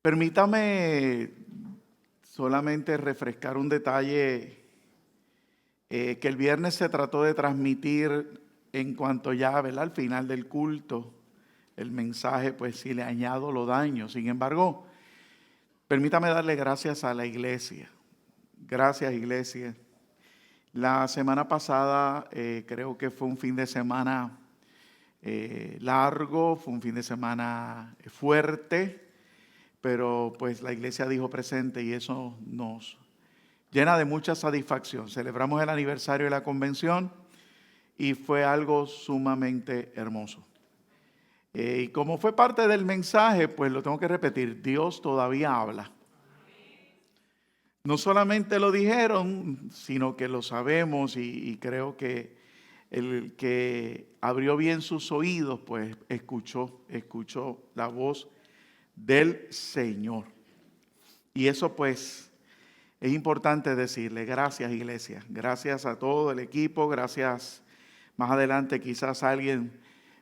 Permítame solamente refrescar un detalle que el viernes se trató de transmitir en cuanto ya, ¿verdad?, al final del culto. El mensaje, pues si le añado lo daño. Sin embargo, permítame darle gracias a la iglesia. Gracias, iglesia. La semana pasada creo que fue un fin de semana largo, fue un fin de semana fuerte, pero pues la iglesia dijo presente y eso nos llena de mucha satisfacción. Celebramos el aniversario de la convención y fue algo sumamente hermoso. Y como fue parte del mensaje, pues lo tengo que repetir, Dios todavía habla. No solamente lo dijeron, sino que lo sabemos y creo que el que abrió bien sus oídos, pues escuchó la voz del Señor. Y eso pues es importante decirle, gracias iglesia, gracias a todo el equipo, gracias más adelante quizás alguien,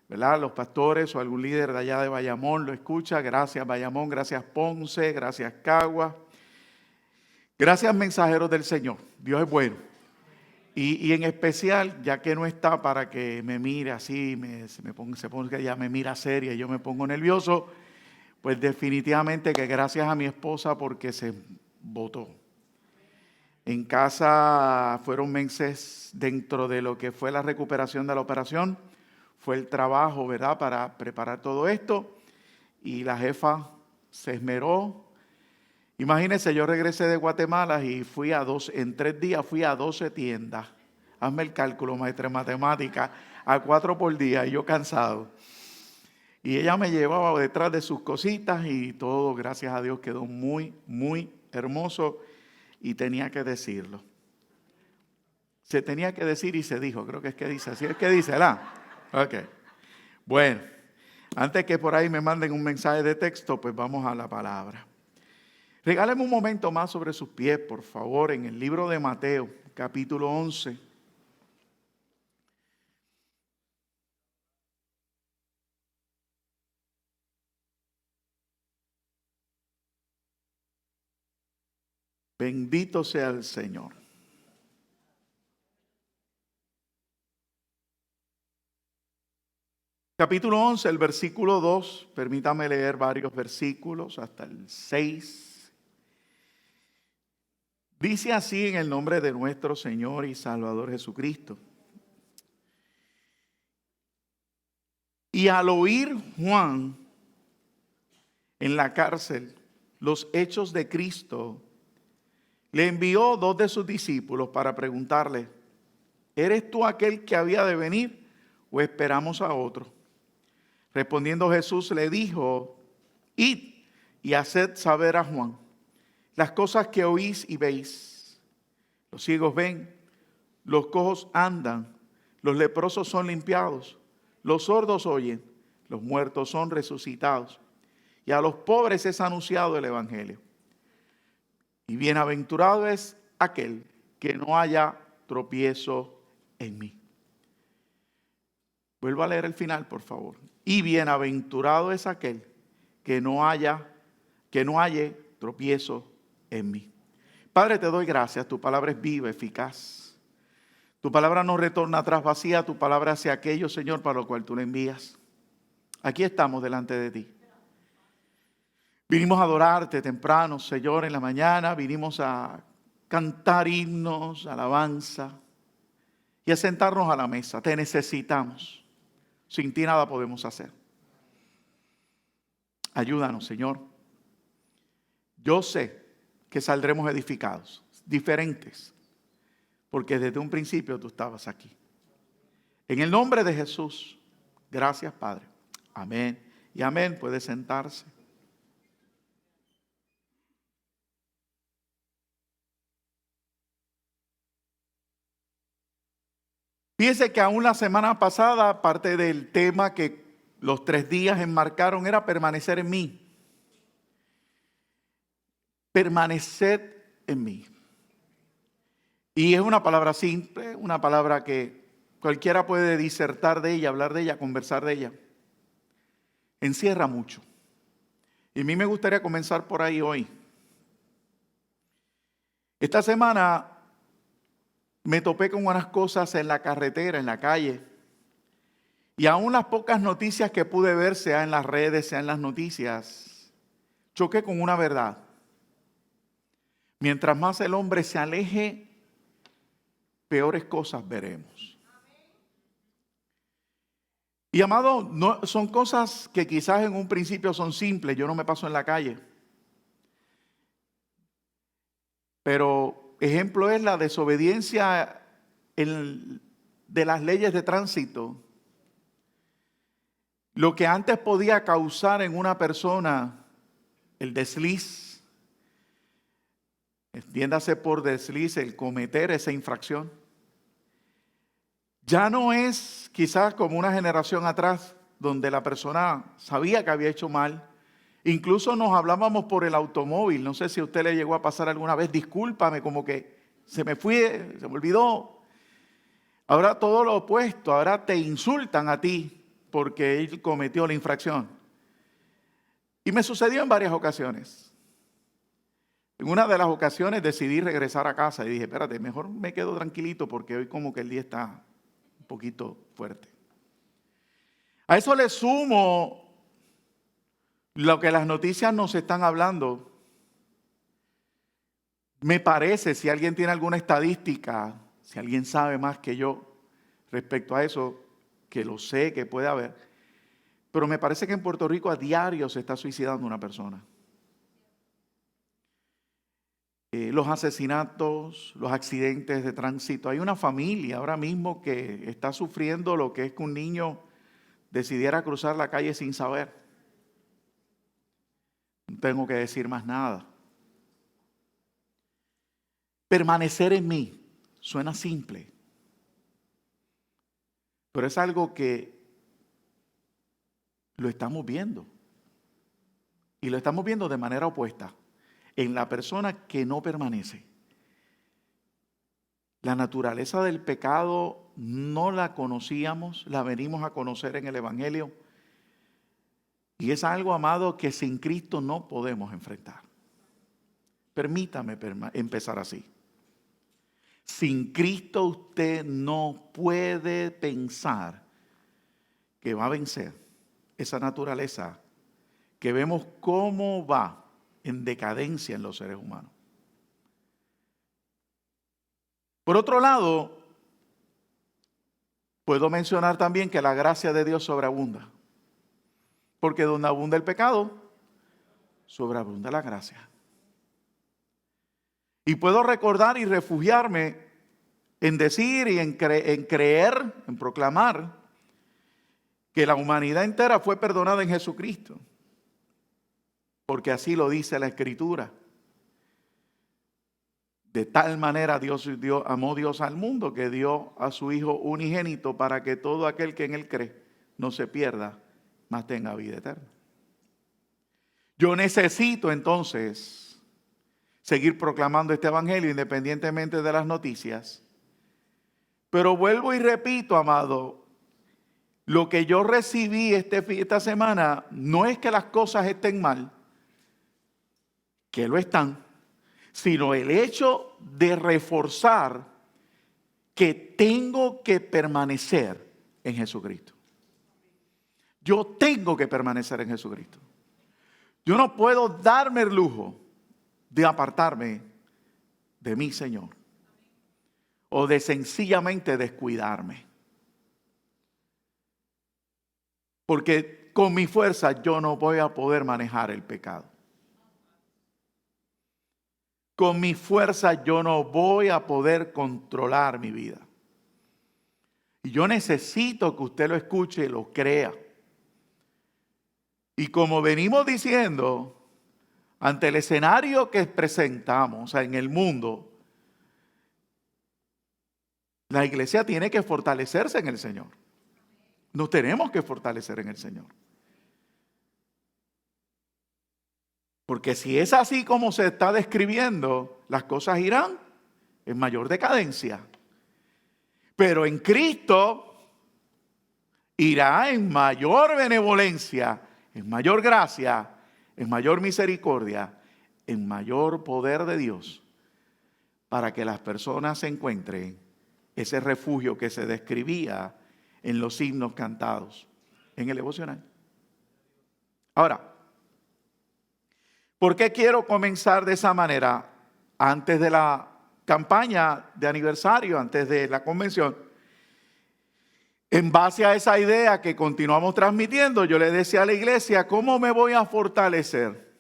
¿verdad?, los pastores o algún líder de allá de Bayamón lo escucha. Gracias Bayamón, gracias Ponce, gracias Cagua. Gracias mensajeros del Señor, Dios es bueno. Y en especial, ya que no está para que me mire así, se ponga ya me mira seria y yo me pongo nervioso, pues definitivamente que gracias a mi esposa porque se votó. En casa fueron meses dentro de lo que fue la recuperación de la operación, fue el trabajo, ¿verdad?, para preparar todo esto y la jefa se esmeró. Imagínense, yo regresé de Guatemala y en 3 días fui a 12 tiendas. Hazme el cálculo, maestra de matemática, a 4 por día y yo cansado. Y ella me llevaba detrás de sus cositas y todo, gracias a Dios, quedó muy, muy hermoso y tenía que decirlo. Se tenía que decir y se dijo, creo que es que dice, así es que dice, ¿verdad? Ok. Bueno, antes que por ahí me manden un mensaje de texto, pues vamos a la palabra. Regáleme un momento más sobre sus pies, por favor, en el libro de Mateo, capítulo 11. Bendito sea el Señor. Capítulo 11, el versículo 2, permítame leer varios versículos hasta el 6. Dice así en el nombre de nuestro Señor y Salvador Jesucristo. Y al oír Juan en la cárcel los hechos de Cristo, le envió 2 de sus discípulos para preguntarle, ¿eres tú aquel que había de venir o esperamos a otro? Respondiendo Jesús le dijo, id y haced saber a Juan las cosas que oís y veis. Los ciegos ven, los cojos andan, los leprosos son limpiados, los sordos oyen, los muertos son resucitados, y a los pobres es anunciado el evangelio. Y bienaventurado es aquel que no haya tropiezo en mí. Vuelvo a leer el final, por favor. Y bienaventurado es aquel que no haya tropiezo en mí. Padre, te doy gracias. Tu palabra es viva, eficaz. Tu palabra no retorna atrás vacía. Tu palabra hace aquello, Señor, para lo cual tú la envías. Aquí estamos delante de ti. Vinimos a adorarte temprano, Señor, en la mañana. Vinimos a cantar himnos, alabanza y a sentarnos a la mesa. Te necesitamos. Sin ti nada podemos hacer. Ayúdanos, Señor. Yo sé que saldremos edificados, diferentes, porque desde un principio tú estabas aquí. En el nombre de Jesús, gracias, Padre. Amén y amén. Puede sentarse. Fíjense que aún la semana pasada, parte del tema que los 3 días enmarcaron era permanecer en mí. Permaneced en mí. Y es una palabra simple, una palabra que cualquiera puede disertar de ella, hablar de ella, conversar de ella. Encierra mucho. Y a mí me gustaría comenzar por ahí hoy. Esta semana me topé con unas cosas en la carretera, en la calle. Y aún las pocas noticias que pude ver, sea en las redes, sea en las noticias, choqué con una verdad. Mientras más el hombre se aleje, peores cosas veremos. Y amado, no, son cosas que quizás en un principio son simples. Yo no me paso en la calle. Pero ejemplo es la desobediencia de las leyes de tránsito. Lo que antes podía causar en una persona el desliz, entiéndase por desliz el cometer esa infracción, ya no es quizás como una generación atrás donde la persona sabía que había hecho mal. Incluso nos hablábamos por el automóvil. No sé si a usted le llegó a pasar alguna vez, discúlpame, como que se me olvidó. Ahora todo lo opuesto, ahora te insultan a ti porque él cometió la infracción. Y me sucedió en varias ocasiones. En una de las ocasiones decidí regresar a casa y dije, espérate, mejor me quedo tranquilito porque hoy como que el día está un poquito fuerte. A eso le sumo lo que las noticias nos están hablando. Me parece, si alguien tiene alguna estadística, si alguien sabe más que yo respecto a eso, que lo sé que puede haber, pero me parece que en Puerto Rico a diario se está suicidando una persona. Los asesinatos, los accidentes de tránsito. Hay una familia ahora mismo que está sufriendo lo que es que un niño decidiera cruzar la calle sin saber. No tengo que decir más nada. Permanecer en mí suena simple, pero es algo que lo estamos viendo. Y lo estamos viendo de manera opuesta en la persona que no permanece. La naturaleza del pecado no la conocíamos, la venimos a conocer en el Evangelio. Y es algo, amado, que sin Cristo no podemos enfrentar. Permítame empezar así. Sin Cristo usted no puede pensar que va a vencer esa naturaleza que vemos cómo va en decadencia en los seres humanos. Por otro lado, puedo mencionar también que la gracia de Dios sobreabunda. Porque donde abunda el pecado, sobreabunda la gracia. Y puedo recordar y refugiarme en decir y en creer, en proclamar que la humanidad entera fue perdonada en Jesucristo. Porque así lo dice la Escritura. De tal manera amó Dios al mundo que dio a su Hijo unigénito para que todo aquel que en Él cree no se pierda, mas tenga vida eterna. Yo necesito entonces seguir proclamando este evangelio independientemente de las noticias. Pero vuelvo y repito, amado, lo que yo recibí esta semana no es que las cosas estén mal, que lo están, sino el hecho de reforzar que tengo que permanecer en Jesucristo. Yo tengo que permanecer en Jesucristo. Yo no puedo darme el lujo de apartarme de mi Señor o de sencillamente descuidarme. Porque con mi fuerza yo no voy a poder manejar el pecado. Con mi fuerza yo no voy a poder controlar mi vida. Y yo necesito que usted lo escuche y lo crea. Y como venimos diciendo, ante el escenario que presentamos, o sea, en el mundo, la iglesia tiene que fortalecerse en el Señor. Nos tenemos que fortalecer en el Señor. Porque si es así como se está describiendo, las cosas irán en mayor decadencia. Pero en Cristo irá en mayor benevolencia, en mayor gracia, en mayor misericordia, en mayor poder de Dios, para que las personas encuentren ese refugio que se describía en los himnos cantados en el devocional. Ahora, ¿por qué quiero comenzar de esa manera? Antes de la campaña de aniversario, antes de la convención, en base a esa idea que continuamos transmitiendo, yo le decía a la iglesia, ¿cómo me voy a fortalecer?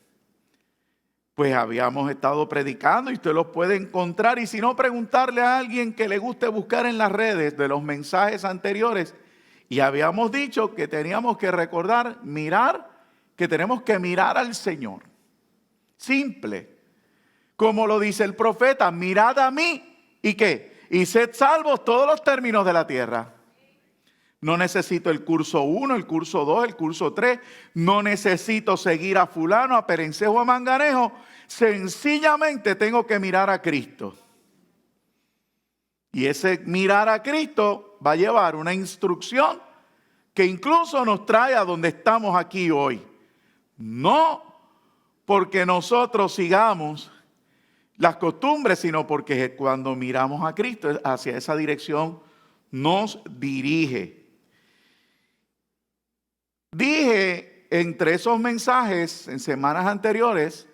Pues habíamos estado predicando y usted los puede encontrar, y si no, preguntarle a alguien que le guste buscar en las redes de los mensajes anteriores. Y habíamos dicho que teníamos que recordar, que tenemos que mirar al Señor. Simple. Como lo dice el profeta, mirad a mí, ¿y qué? Y sed salvos todos los términos de la tierra. No necesito el curso 1, el curso 2, el curso 3. No necesito seguir a fulano, a perencejo, a manganejo. Sencillamente tengo que mirar a Cristo. Y ese mirar a Cristo va a llevar una instrucción que incluso nos trae a donde estamos aquí hoy. No porque nosotros sigamos las costumbres, sino porque cuando miramos a Cristo, hacia esa dirección nos dirige. Dije entre esos mensajes en semanas anteriores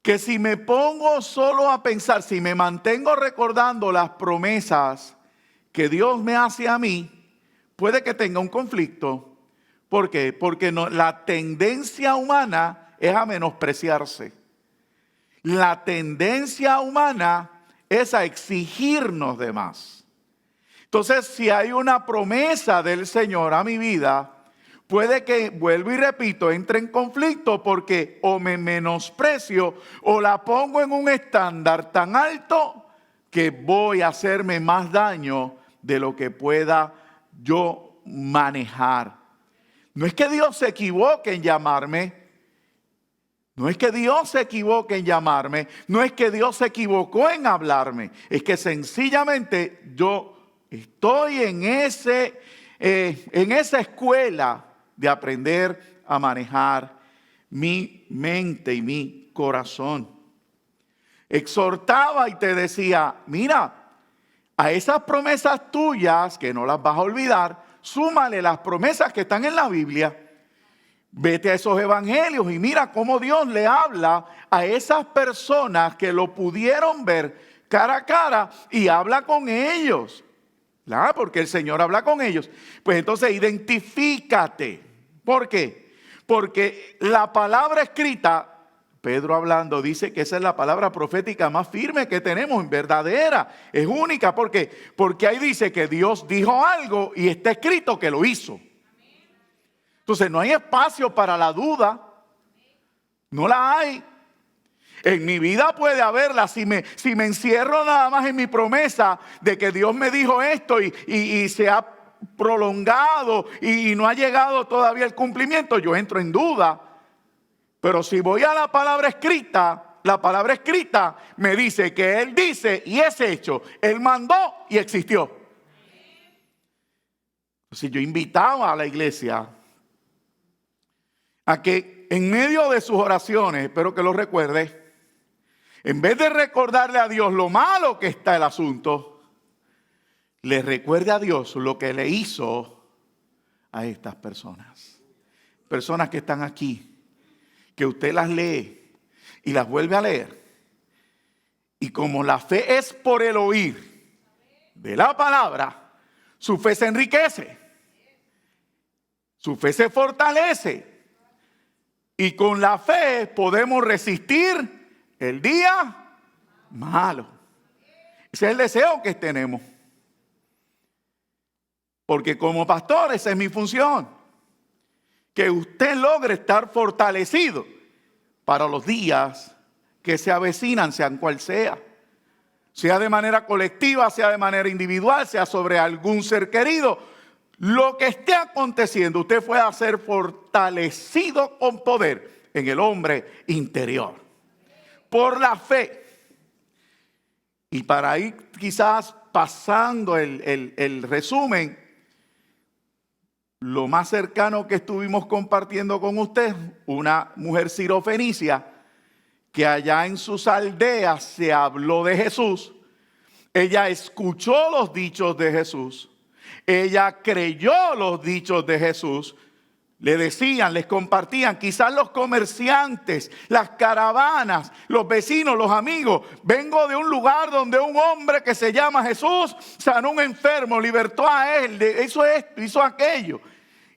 que si me pongo solo a pensar, si me mantengo recordando las promesas que Dios me hace a mí, puede que tenga un conflicto. ¿Por qué? Porque la tendencia humana es a menospreciarse. La tendencia humana es a exigirnos de más. Entonces, si hay una promesa del Señor a mi vida, puede que, vuelvo y repito, entre en conflicto porque o me menosprecio o la pongo en un estándar tan alto que voy a hacerme más daño de lo que pueda yo manejar. No es que Dios se equivoque en llamarme. No es que Dios se equivoque en llamarme. No es que Dios se equivocó en hablarme. Es que sencillamente yo estoy en esa escuela de aprender a manejar mi mente y mi corazón. Exhortaba y te decía, mira, a esas promesas tuyas, que no las vas a olvidar, súmale las promesas que están en la Biblia. Vete a esos evangelios y mira cómo Dios le habla a esas personas que lo pudieron ver cara a cara y habla con ellos. Porque el Señor habla con ellos. Pues entonces identifícate. ¿Por qué? Porque la palabra escrita, Pedro hablando, dice que esa es la palabra profética más firme que tenemos, verdadera, es única. ¿Por qué? Porque ahí dice que Dios dijo algo y está escrito que lo hizo. Entonces no hay espacio para la duda. No la hay. En mi vida puede haberla si me encierro nada más en mi promesa de que Dios me dijo esto y se ha prolongado y no ha llegado todavía el cumplimiento, yo entro en duda. Pero si voy a la palabra escrita me dice que Él dice y es hecho. Él mandó y existió. Entonces yo invitaba a la iglesia a que en medio de sus oraciones, espero que lo recuerde, en vez de recordarle a Dios lo malo que está el asunto, le recuerde a Dios lo que le hizo a estas personas. Personas que están aquí, que usted las lee y las vuelve a leer. Y como la fe es por el oír de la palabra, su fe se enriquece. Su fe se fortalece. Y con la fe podemos resistir el día malo. Ese es el deseo que tenemos. Porque como pastor esa es mi función. Que usted logre estar fortalecido para los días que se avecinan, sean cual sea. Sea de manera colectiva, sea de manera individual, sea sobre algún ser querido. Lo que esté aconteciendo, usted pueda ser fortalecido con poder en el hombre interior. Por la fe. Y para ir quizás pasando el resumen, lo más cercano que estuvimos compartiendo con usted, una mujer sirofenicia, que allá en sus aldeas se habló de Jesús. Ella escuchó los dichos de Jesús. Ella creyó los dichos de Jesús. Le decían, les compartían, quizás los comerciantes, las caravanas, los vecinos, los amigos. Vengo de un lugar donde un hombre que se llama Jesús sanó a un enfermo, libertó a él, hizo esto, hizo aquello.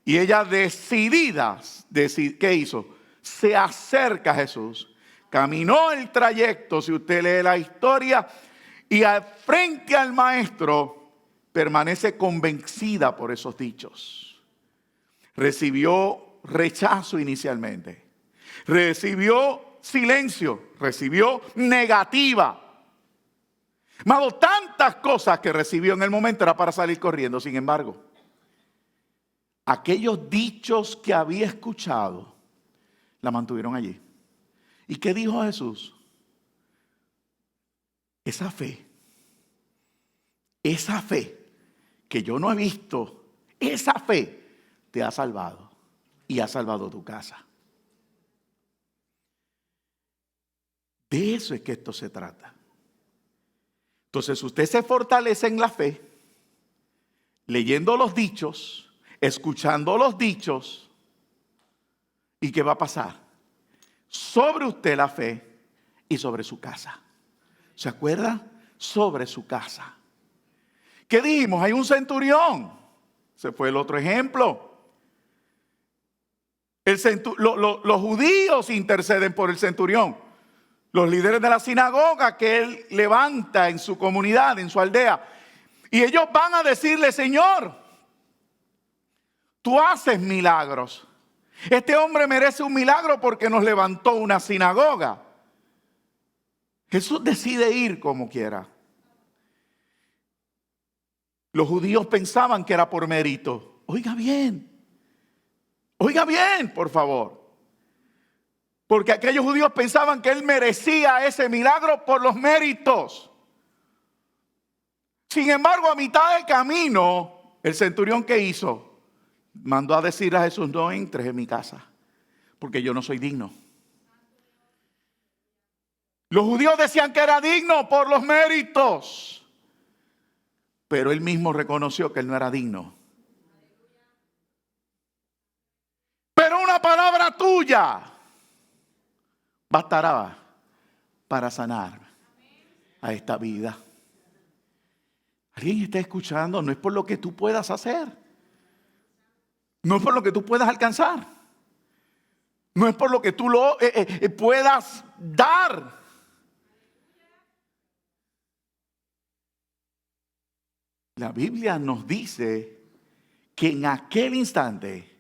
Y ella decidida, ¿qué hizo? Se acerca a Jesús. Caminó el trayecto, si usted lee la historia, y frente al maestro permanece convencida por esos dichos. Recibió rechazo inicialmente, recibió silencio, recibió negativa. Mas tantas cosas que recibió en el momento era para salir corriendo. Sin embargo, aquellos dichos que había escuchado la mantuvieron allí. ¿Y qué dijo Jesús? Esa fe que yo no he visto, esa fe te ha salvado y ha salvado tu casa. De eso es que esto se trata. Entonces usted se fortalece en la fe, leyendo los dichos, escuchando los dichos. ¿Y qué va a pasar? Sobre usted la fe y sobre su casa. ¿Se acuerda? Sobre su casa. ¿Qué dijimos? Hay un centurión. Ese fue el otro ejemplo. Los judíos interceden por el centurión. Los líderes de la sinagoga que él levanta en su comunidad, en su aldea. Y ellos van a decirle, Señor, tú haces milagros. Este hombre merece un milagro porque nos levantó una sinagoga. Jesús decide ir como quiera. Los judíos pensaban que era por mérito. Oiga bien, por favor. Porque aquellos judíos pensaban que él merecía ese milagro por los méritos. Sin embargo, a mitad de camino, el centurión, ¿qué hizo? Mandó a decir a Jesús, no entres en mi casa, porque yo no soy digno. Los judíos decían que era digno por los méritos. Pero él mismo reconoció que él no era digno. Pero una palabra tuya bastará para sanar a esta vida. ¿Alguien está escuchando? No es por lo que tú puedas hacer. No es por lo que tú puedas alcanzar. No es por lo que tú puedas dar. La Biblia nos dice que en aquel instante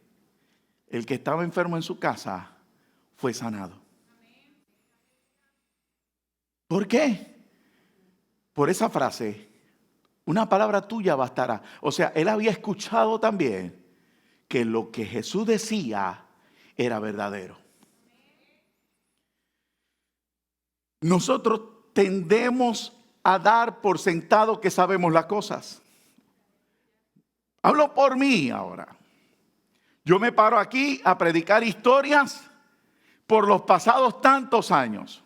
el que estaba enfermo en su casa fue sanado. ¿Por qué? Por esa frase, una palabra tuya bastará. O sea, él había escuchado también que lo que Jesús decía era verdadero. Nosotros tendemos a dar por sentado que sabemos las cosas. Hablo por mí ahora. Yo me paro aquí a predicar historias por los pasados tantos años.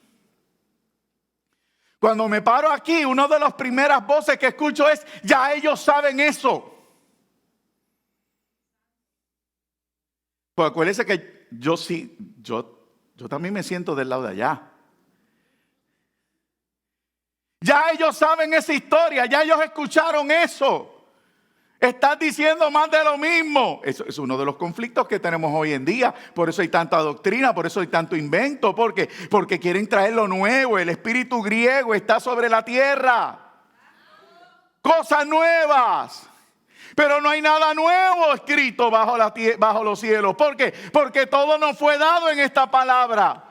Cuando me paro aquí, una de las primeras voces que escucho es, ya ellos saben eso. Pues acuérdense que yo también me siento del lado de allá. Ya ellos saben esa historia, ya ellos escucharon eso. Estás diciendo más de lo mismo. Eso es uno de los conflictos que tenemos hoy en día. Por eso hay tanta doctrina, por eso hay tanto invento. Porque quieren traer lo nuevo. El espíritu griego está sobre la tierra. Cosas nuevas. Pero no hay nada nuevo escrito bajo los cielos. ¿Por qué? Porque todo nos fue dado en esta palabra.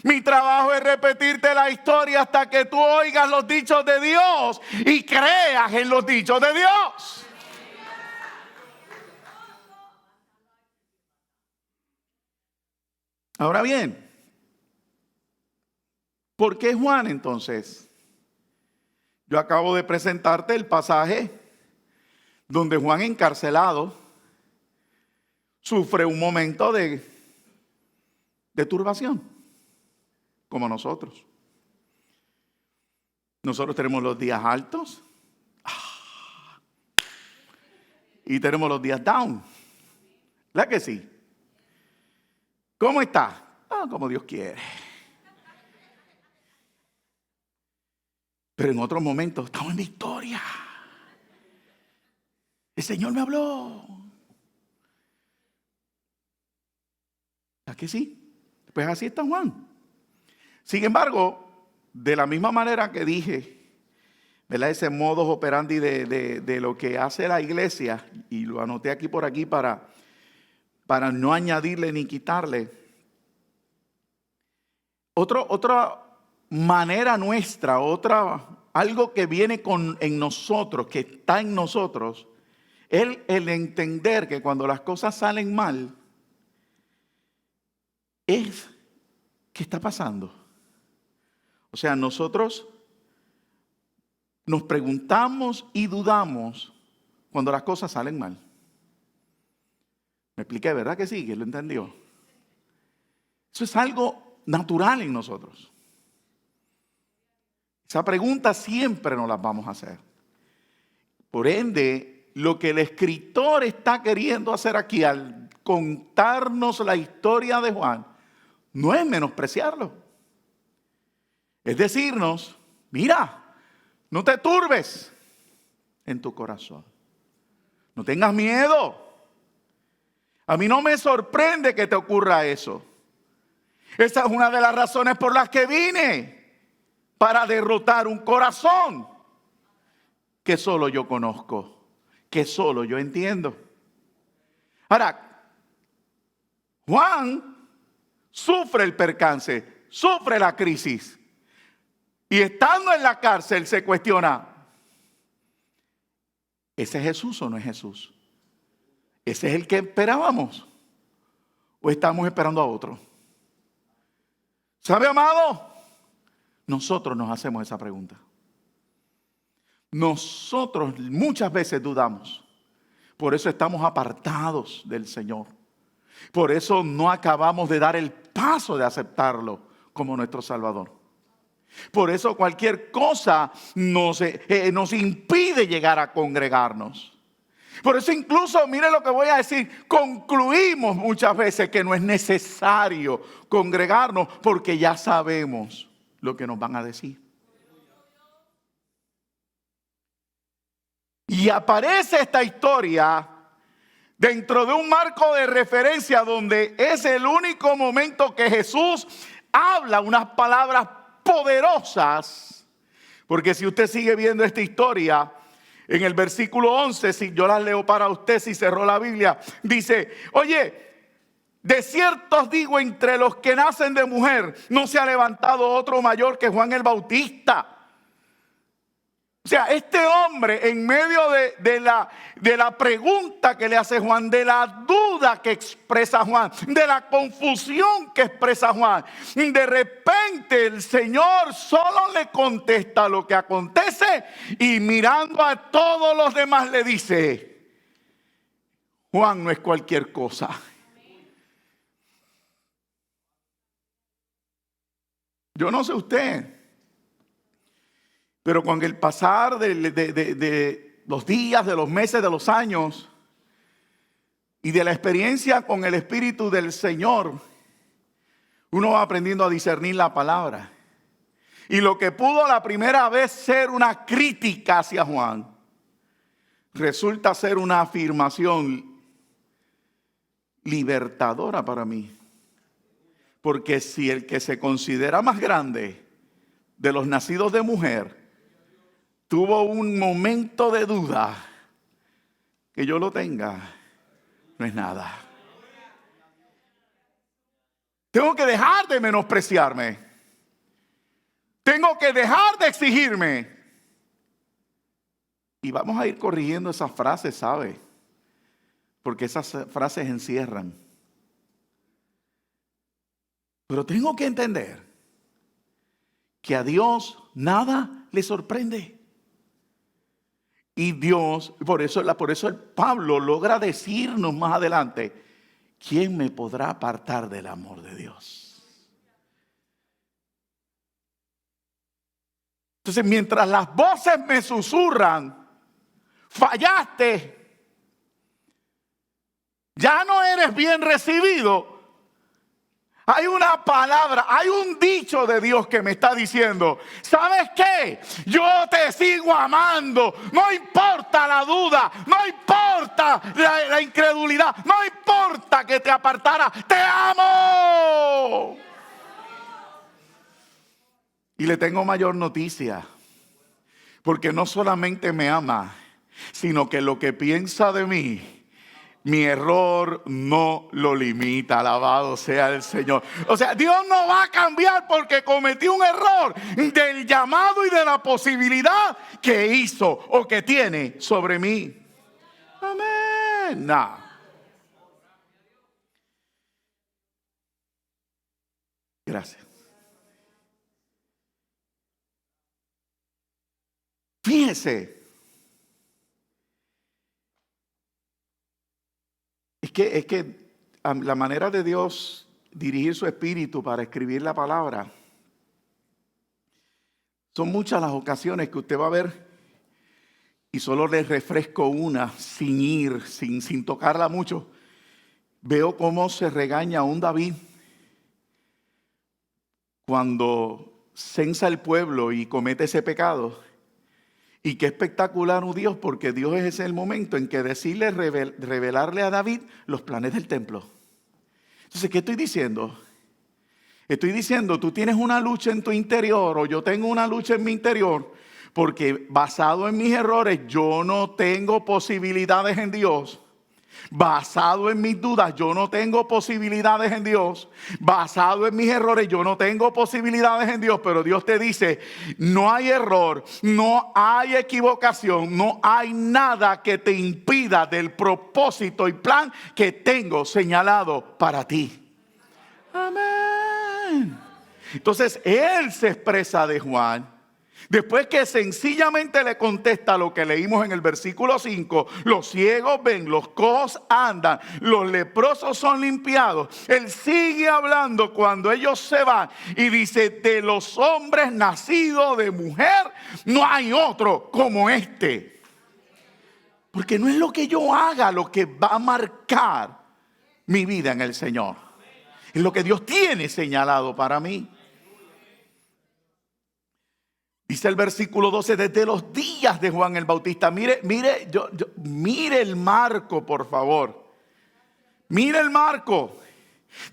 Mi trabajo es repetirte la historia hasta que tú oigas los dichos de Dios y creas en los dichos de Dios. Ahora bien, ¿por qué Juan entonces? Yo acabo de presentarte el pasaje donde Juan, encarcelado, sufre un momento de turbación, como nosotros. Nosotros tenemos los días altos y tenemos los días down. ¿Verdad que sí? ¿Cómo está? Como Dios quiere. Pero en otros momentos estamos en victoria. El Señor me habló. ¿Verdad que sí? Pues así está Juan. Sin embargo, de la misma manera que dije, ¿verdad? Ese modus operandi de lo que hace la iglesia, y lo anoté aquí por aquí para no añadirle ni quitarle. Otra manera nuestra, algo que viene en nosotros, que está en nosotros, es el entender que cuando las cosas salen mal, es ¿qué está pasando? O sea, nosotros nos preguntamos y dudamos cuando las cosas salen mal. Me expliqué, ¿verdad que sí? ¿Que lo entendió? Eso es algo natural en nosotros. Esa pregunta siempre nos la vamos a hacer. Por ende, lo que el escritor está queriendo hacer aquí al contarnos la historia de Juan no es menospreciarlo. Es decirnos, mira, no te turbes en tu corazón. No tengas miedo. A mí no me sorprende que te ocurra eso. Esa es una de las razones por las que vine. Para derrotar un corazón que solo yo conozco, que solo yo entiendo. Ahora, Juan sufre el percance, sufre la crisis. Y estando en la cárcel se cuestiona, ¿ese es Jesús o no es Jesús? ¿Ese es el que esperábamos? ¿O estamos esperando a otro? ¿Sabe, amado? Nosotros nos hacemos esa pregunta. Nosotros muchas veces dudamos. Por eso estamos apartados del Señor. Por eso no acabamos de dar el paso de aceptarlo como nuestro Salvador. Por eso cualquier cosa nos impide llegar a congregarnos. Por eso incluso, mire lo que voy a decir, concluimos muchas veces que no es necesario congregarnos porque ya sabemos lo que nos van a decir. Y aparece esta historia dentro de un marco de referencia donde es el único momento que Jesús habla unas palabras poderosas. Porque si usted sigue viendo esta historia, en el versículo 11, si yo las leo para usted, si cerró la Biblia, dice, oye, de cierto os digo, entre los que nacen de mujer, no se ha levantado otro mayor que Juan el Bautista. O sea, este hombre en medio de la pregunta que le hace Juan, de la duda que expresa Juan, de la confusión que expresa Juan, de repente el Señor solo le contesta lo que acontece y mirando a todos los demás le dice, Juan no es cualquier cosa. Yo no sé usted, pero con el pasar de los días, de los meses, de los años y de la experiencia con el Espíritu del Señor, uno va aprendiendo a discernir la palabra. Y lo que pudo la primera vez ser una crítica hacia Juan, resulta ser una afirmación libertadora para mí. Porque si el que se considera más grande de los nacidos de mujer tuvo un momento de duda, que yo lo tenga, no es nada. Tengo que dejar de menospreciarme. Tengo que dejar de exigirme. Y vamos a ir corrigiendo esas frases, ¿sabe? Porque esas frases encierran. Pero tengo que entender que a Dios nada le sorprende. Y Dios, por eso el Pablo logra decirnos más adelante ¿quién me podrá apartar del amor de Dios? Entonces, mientras las voces me susurran, fallaste, ya no eres bien recibido, hay una palabra, hay un dicho de Dios que me está diciendo, ¿sabes qué? Yo te sigo amando, no importa la duda, no importa la incredulidad, no importa que te apartara, te amo. Y le tengo mayor noticia, porque no solamente me ama, sino que lo que piensa de mí, mi error no lo limita. Alabado sea el Señor. O sea, Dios no va a cambiar porque cometí un error del llamado y de la posibilidad que hizo o que tiene sobre mí. Amén. Nah. Gracias. Fíjese. Es que la manera de Dios dirigir su espíritu para escribir la palabra, son muchas las ocasiones que usted va a ver, y solo les refresco una sin tocarla mucho. Veo cómo se regaña a un David cuando censa el pueblo y comete ese pecado. Y qué espectacular un Dios, porque Dios es el momento en que decirle, revelarle a David los planes del templo. Entonces, ¿qué estoy diciendo? Estoy diciendo, tú tienes una lucha en tu interior, o yo tengo una lucha en mi interior, porque basado en mis errores, yo no tengo posibilidades en Dios. Basado en mis dudas, yo no tengo posibilidades en Dios. Basado en mis errores, yo no tengo posibilidades en Dios. Pero Dios te dice, no hay error, no hay equivocación, no hay nada que te impida del propósito y plan que tengo señalado para ti. Amén. Entonces Él se expresa de Juan. Después que sencillamente le contesta lo que leímos en el versículo 5, los ciegos ven, los cojos andan, los leprosos son limpiados. Él sigue hablando cuando ellos se van y dice, de los hombres nacidos de mujer, no hay otro como este. Porque no es lo que yo haga lo que va a marcar mi vida en el Señor. Es lo que Dios tiene señalado para mí. Dice el versículo 12, desde los días de Juan el Bautista. Mire el marco, por favor. Mire el marco.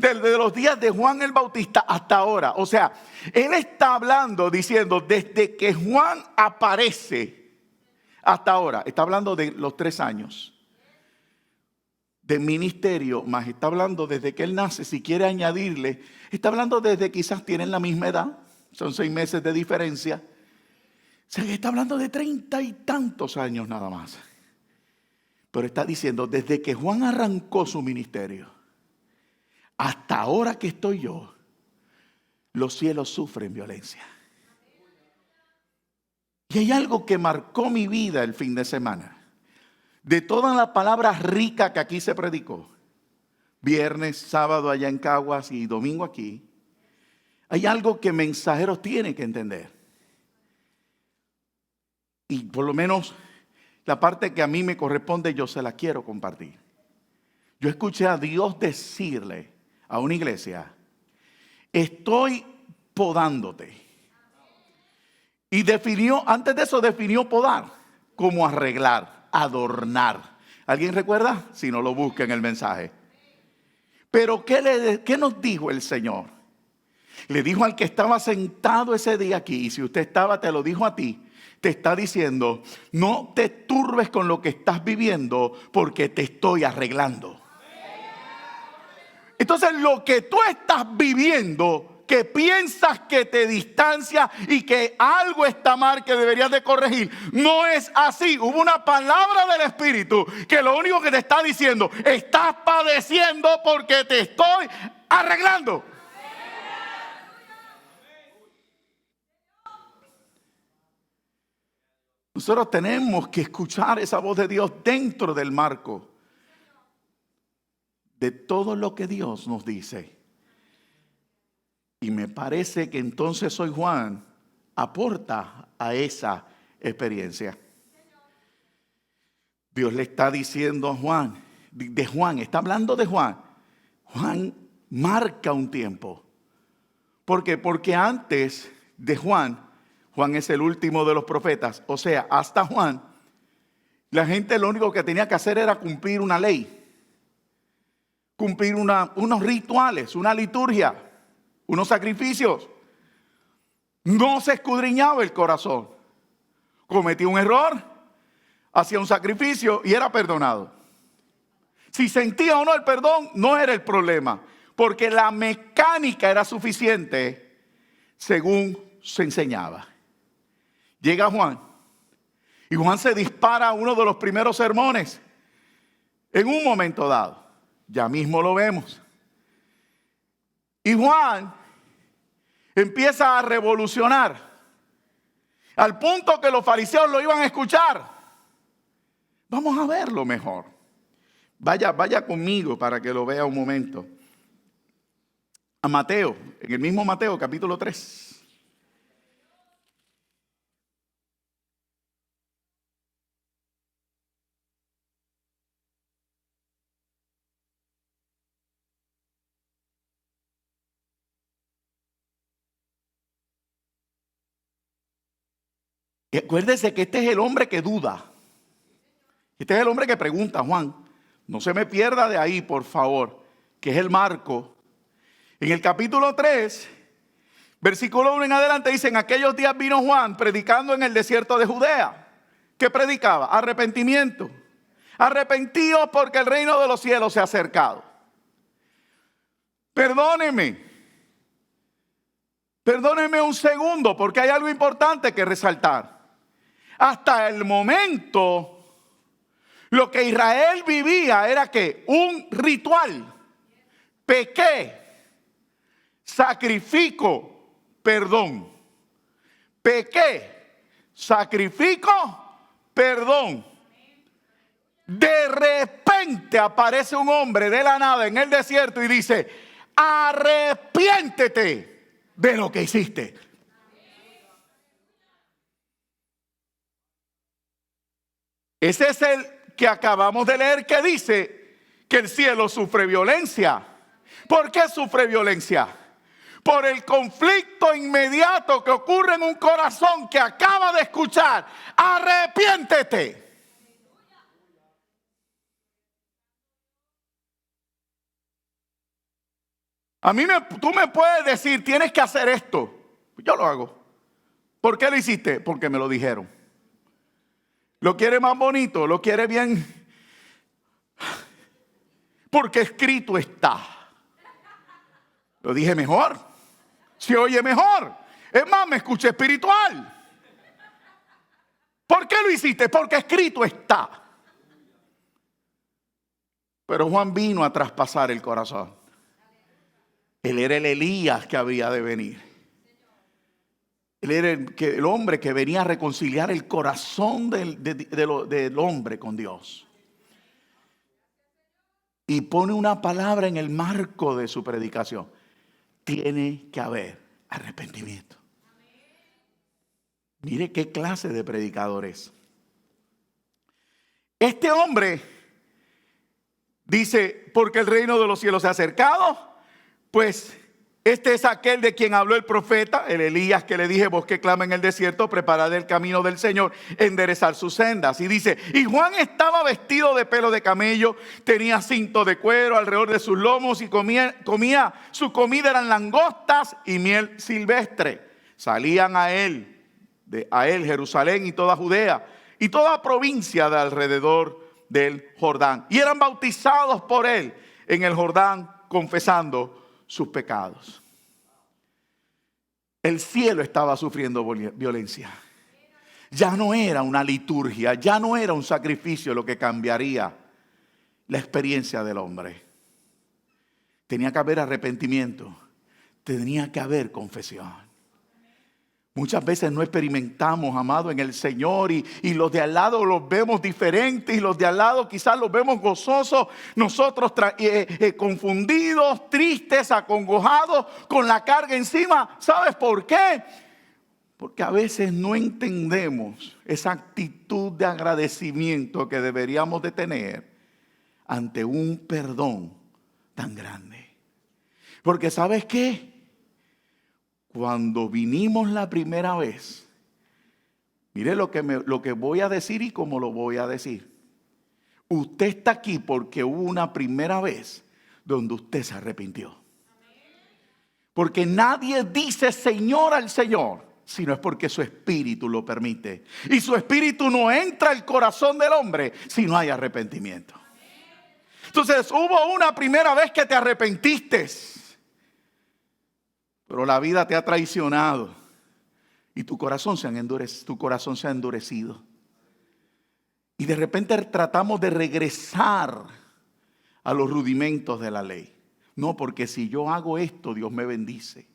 Desde los días de Juan el Bautista hasta ahora. O sea, él está hablando, diciendo, desde que Juan aparece hasta ahora. Está hablando de los 3 años de ministerio, más está hablando desde que él nace. Si quiere añadirle, está hablando desde quizás tienen la misma edad. Son 6 meses de diferencia. O sea, está hablando de 30 y tantos años nada más. Pero está diciendo, desde que Juan arrancó su ministerio, hasta ahora que estoy yo, los cielos sufren violencia. Y hay algo que marcó mi vida el fin de semana. De toda la palabra rica que aquí se predicó, viernes, sábado allá en Caguas y domingo aquí, hay algo que mensajeros tienen que entender. Y por lo menos la parte que a mí me corresponde, yo se la quiero compartir. Yo escuché a Dios decirle a una iglesia, estoy podándote. Y antes de eso definió podar como arreglar, adornar. ¿Alguien recuerda? Si no, lo busca en el mensaje. Pero ¿qué nos dijo el Señor? Le dijo al que estaba sentado ese día aquí, y si usted estaba, te lo dijo a ti. Te está diciendo, no te turbes con lo que estás viviendo porque te estoy arreglando. Entonces lo que tú estás viviendo, que piensas que te distancia y que algo está mal que deberías de corregir, no es así. Hubo una palabra del Espíritu que lo único que te está diciendo, estás padeciendo porque te estoy arreglando. Nosotros tenemos que escuchar esa voz de Dios dentro del marco de todo lo que Dios nos dice. Y me parece que entonces hoy Juan aporta a esa experiencia. Dios le está diciendo a Juan, de Juan, está hablando de Juan. Juan marca un tiempo. ¿Por qué? Porque antes de Juan, Juan es el último de los profetas, o sea, hasta Juan, la gente lo único que tenía que hacer era cumplir una ley, cumplir unos rituales, una liturgia, unos sacrificios. No se escudriñaba el corazón. Cometía un error, hacía un sacrificio y era perdonado. Si sentía o no el perdón, no era el problema, porque la mecánica era suficiente según se enseñaba. Llega Juan y Juan se dispara a uno de los primeros sermones en un momento dado. Ya mismo lo vemos. Y Juan empieza a revolucionar al punto que los fariseos lo iban a escuchar. Vamos a verlo mejor. Vaya conmigo para que lo vea un momento. A Mateo, en el mismo Mateo, capítulo 3. Y acuérdese que este es el hombre que duda. Este es el hombre que pregunta, Juan. No se me pierda de ahí, por favor, que es el marco. En el capítulo 3, versículo 1 en adelante, dice: en aquellos días vino Juan predicando en el desierto de Judea. ¿Qué predicaba? Arrepentimiento. Arrepentíos porque el reino de los cielos se ha acercado. Perdóneme un segundo, porque hay algo importante que resaltar. Hasta el momento, lo que Israel vivía era que un ritual, pequé, sacrifico, perdón. Pequé, sacrifico, perdón. De repente aparece un hombre de la nada en el desierto y dice: arrepiéntete de lo que hiciste. Ese es el que acabamos de leer, que dice que el cielo sufre violencia. ¿Por qué sufre violencia? Por el conflicto inmediato que ocurre en un corazón que acaba de escuchar: arrepiéntete. Tú me puedes decir: tienes que hacer esto. Yo lo hago. ¿Por qué lo hiciste? Porque me lo dijeron. ¿Lo quiere más bonito? ¿Lo quiere bien? Porque escrito está. Lo dije mejor. Se oye mejor. Es más, me escuché espiritual. ¿Por qué lo hiciste? Porque escrito está. Pero Juan vino a traspasar el corazón. Él era el Elías que había de venir. Él era el hombre que venía a reconciliar el corazón del hombre con Dios. Y pone una palabra en el marco de su predicación: tiene que haber arrepentimiento. Mire qué clase de predicador es. Este hombre dice: porque el reino de los cielos se ha acercado. Pues este es aquel de quien habló el profeta, el Elías, que le dije: vos que clama en el desierto, preparad el camino del Señor, enderezar sus sendas. Y dice: y Juan estaba vestido de pelo de camello, tenía cinto de cuero alrededor de sus lomos y su comida eran langostas y miel silvestre. Salían a él Jerusalén y toda Judea y toda provincia de alrededor del Jordán, y eran bautizados por él en el Jordán, confesando sus pecados. El cielo estaba sufriendo violencia. Ya no era una liturgia, ya no era un sacrificio lo que cambiaría la experiencia del hombre. Tenía que haber arrepentimiento, tenía que haber confesión. Muchas veces no experimentamos, amado, en el Señor y los de al lado los vemos diferentes y los de al lado quizás los vemos gozosos, nosotros confundidos, tristes, acongojados, con la carga encima. ¿Sabes por qué? Porque a veces no entendemos esa actitud de agradecimiento que deberíamos de tener ante un perdón tan grande. Porque ¿sabes qué? Cuando vinimos la primera vez, mire lo que voy a decir y cómo lo voy a decir. Usted está aquí porque hubo una primera vez donde usted se arrepintió. Porque nadie dice Señor al Señor, sino es porque su espíritu lo permite. Y su espíritu no entra al corazón del hombre si no hay arrepentimiento. Entonces hubo una primera vez que te arrepentiste, pero la vida te ha traicionado y tu corazón se ha endurecido. Y de repente tratamos de regresar a los rudimentos de la ley. No, porque si yo hago esto, Dios me bendice.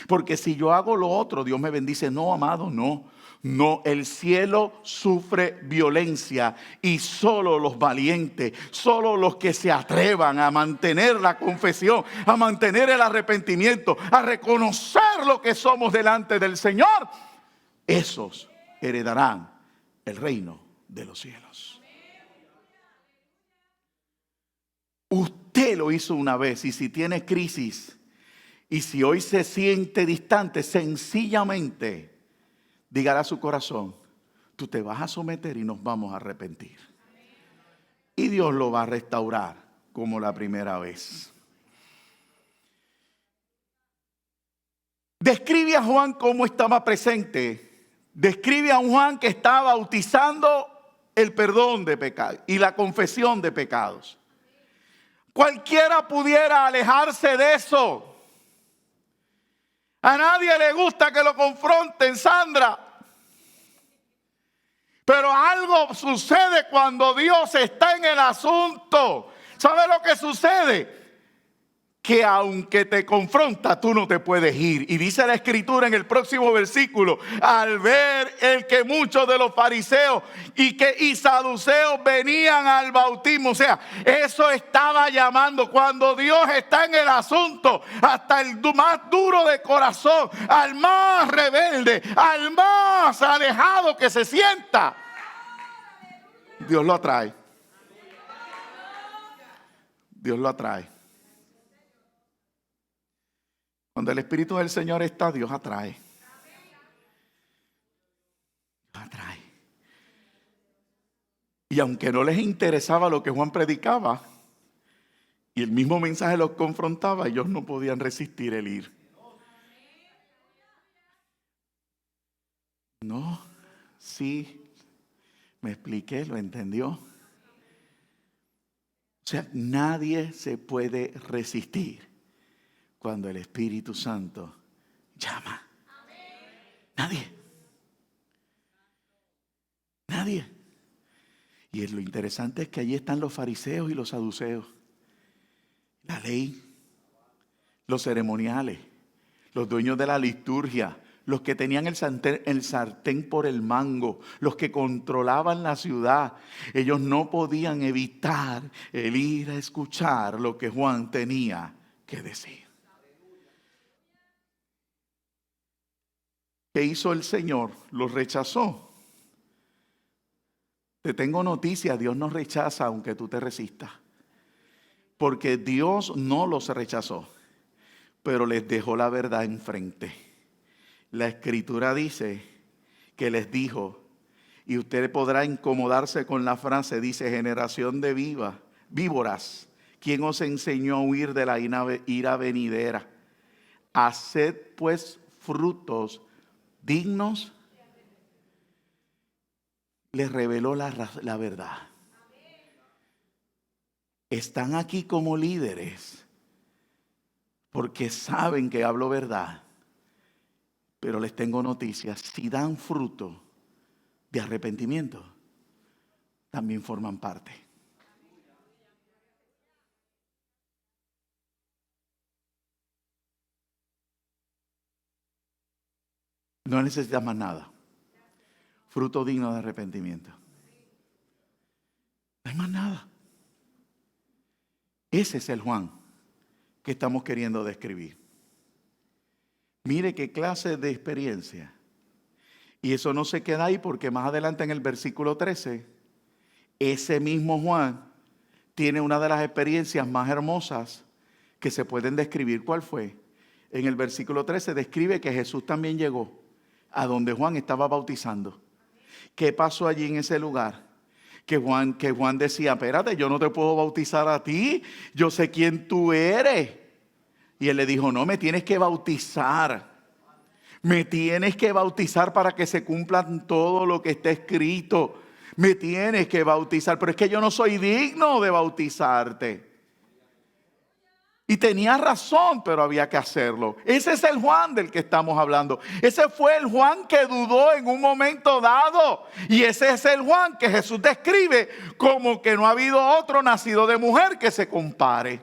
Porque si yo hago lo otro, Dios me bendice. No, amado, no. No, el cielo sufre violencia y solo los valientes, solo los que se atrevan a mantener la confesión, a mantener el arrepentimiento, a reconocer lo que somos delante del Señor, esos heredarán el reino de los cielos. Usted lo hizo una vez y si tiene crisis y si hoy se siente distante, sencillamente dígale a su corazón, tú te vas a someter y nos vamos a arrepentir. Y Dios lo va a restaurar como la primera vez. Describe a Juan cómo estaba presente. Describe a un Juan que estaba bautizando el perdón de pecados y la confesión de pecados. Cualquiera pudiera alejarse de eso. A nadie le gusta que lo confronten, Sandra. Pero algo sucede cuando Dios está en el asunto. ¿Sabe lo que sucede? Que aunque te confronta, tú no te puedes ir. Y dice la Escritura en el próximo versículo: al ver el que muchos de los fariseos y saduceos venían al bautismo. O sea, eso estaba llamando. Cuando Dios está en el asunto, hasta el más duro de corazón, al más rebelde, al más alejado que se sienta, Dios lo atrae. Dios lo atrae. Cuando el Espíritu del Señor está, Dios atrae. Atrae. Y aunque no les interesaba lo que Juan predicaba, y el mismo mensaje los confrontaba, ellos no podían resistir el ir. No, sí, me expliqué, lo entendió. O sea, nadie se puede resistir cuando el Espíritu Santo llama. Nadie. Nadie. Y lo interesante es que allí están los fariseos y los saduceos. La ley, los ceremoniales, los dueños de la liturgia, los que tenían el sartén por el mango, los que controlaban la ciudad. Ellos no podían evitar el ir a escuchar lo que Juan tenía que decir. ¿Qué hizo el Señor? Los rechazó. Te tengo noticia, Dios no rechaza aunque tú te resistas. Porque Dios no los rechazó, pero les dejó la verdad enfrente. La Escritura dice que les dijo, y usted podrá incomodarse con la frase, dice: generación de víboras, ¿quién os enseñó a huir de la ira venidera? Haced pues frutos dignos. Les reveló la verdad. Están aquí como líderes porque saben que hablo verdad. Pero les tengo noticias: si dan fruto de arrepentimiento, también forman parte. No necesitas más nada. Fruto digno de arrepentimiento. No hay más nada. Ese es el Juan que estamos queriendo describir. Mire qué clase de experiencia. Y eso no se queda ahí, porque más adelante en el versículo 13, ese mismo Juan tiene una de las experiencias más hermosas que se pueden describir. ¿Cuál fue? En el versículo 13 describe que Jesús también llegó a donde Juan estaba bautizando. ¿Qué pasó allí en ese lugar? Que Juan decía, espérate, yo no te puedo bautizar a ti, yo sé quién tú eres. Y él le dijo, no, me tienes que bautizar. Me tienes que bautizar para que se cumpla todo lo que está escrito. Me tienes que bautizar, pero es que yo no soy digno de bautizarte. Y tenía razón, pero había que hacerlo. Ese es el Juan del que estamos hablando. Ese fue el Juan que dudó en un momento dado. Y ese es el Juan que Jesús describe como que no ha habido otro nacido de mujer que se compare.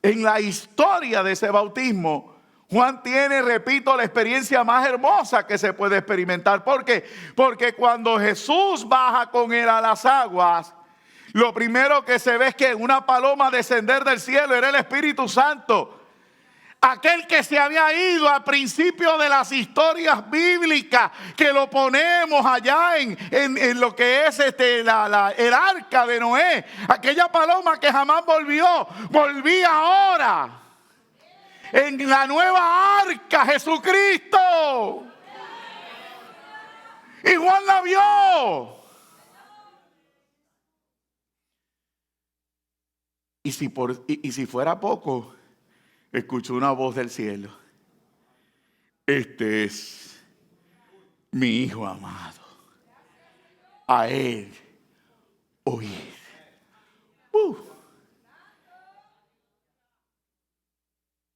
En la historia de ese bautismo, Juan tiene, repito, la experiencia más hermosa que se puede experimentar. ¿Por qué? Porque cuando Jesús baja con él a las aguas, lo primero que se ve es que una paloma descender del cielo era el Espíritu Santo. Aquel que se había ido al principio de las historias bíblicas, que lo ponemos allá en lo que es el arca de Noé. Aquella paloma que jamás volvía ahora. En la nueva arca, Jesucristo. Y Juan la vio. Y si fuera poco, escuchó una voz del cielo. Este es mi Hijo amado. A él oír.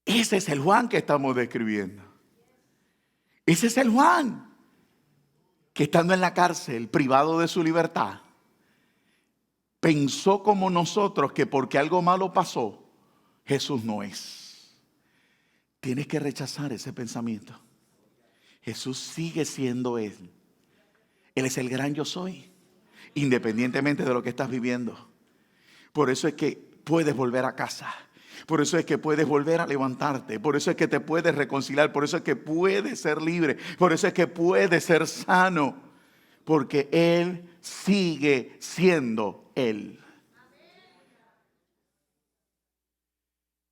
Ese es el Juan que estamos describiendo. Ese es el Juan que, estando en la cárcel, privado de su libertad, pensó como nosotros que porque algo malo pasó, Jesús no es. Tienes que rechazar ese pensamiento. Jesús sigue siendo Él. Él es el gran yo soy, independientemente de lo que estás viviendo. Por eso es que puedes volver a casa. Por eso es que puedes volver a levantarte. Por eso es que te puedes reconciliar. Por eso es que puedes ser libre. Por eso es que puedes ser sano. Porque Él sigue siendo Él.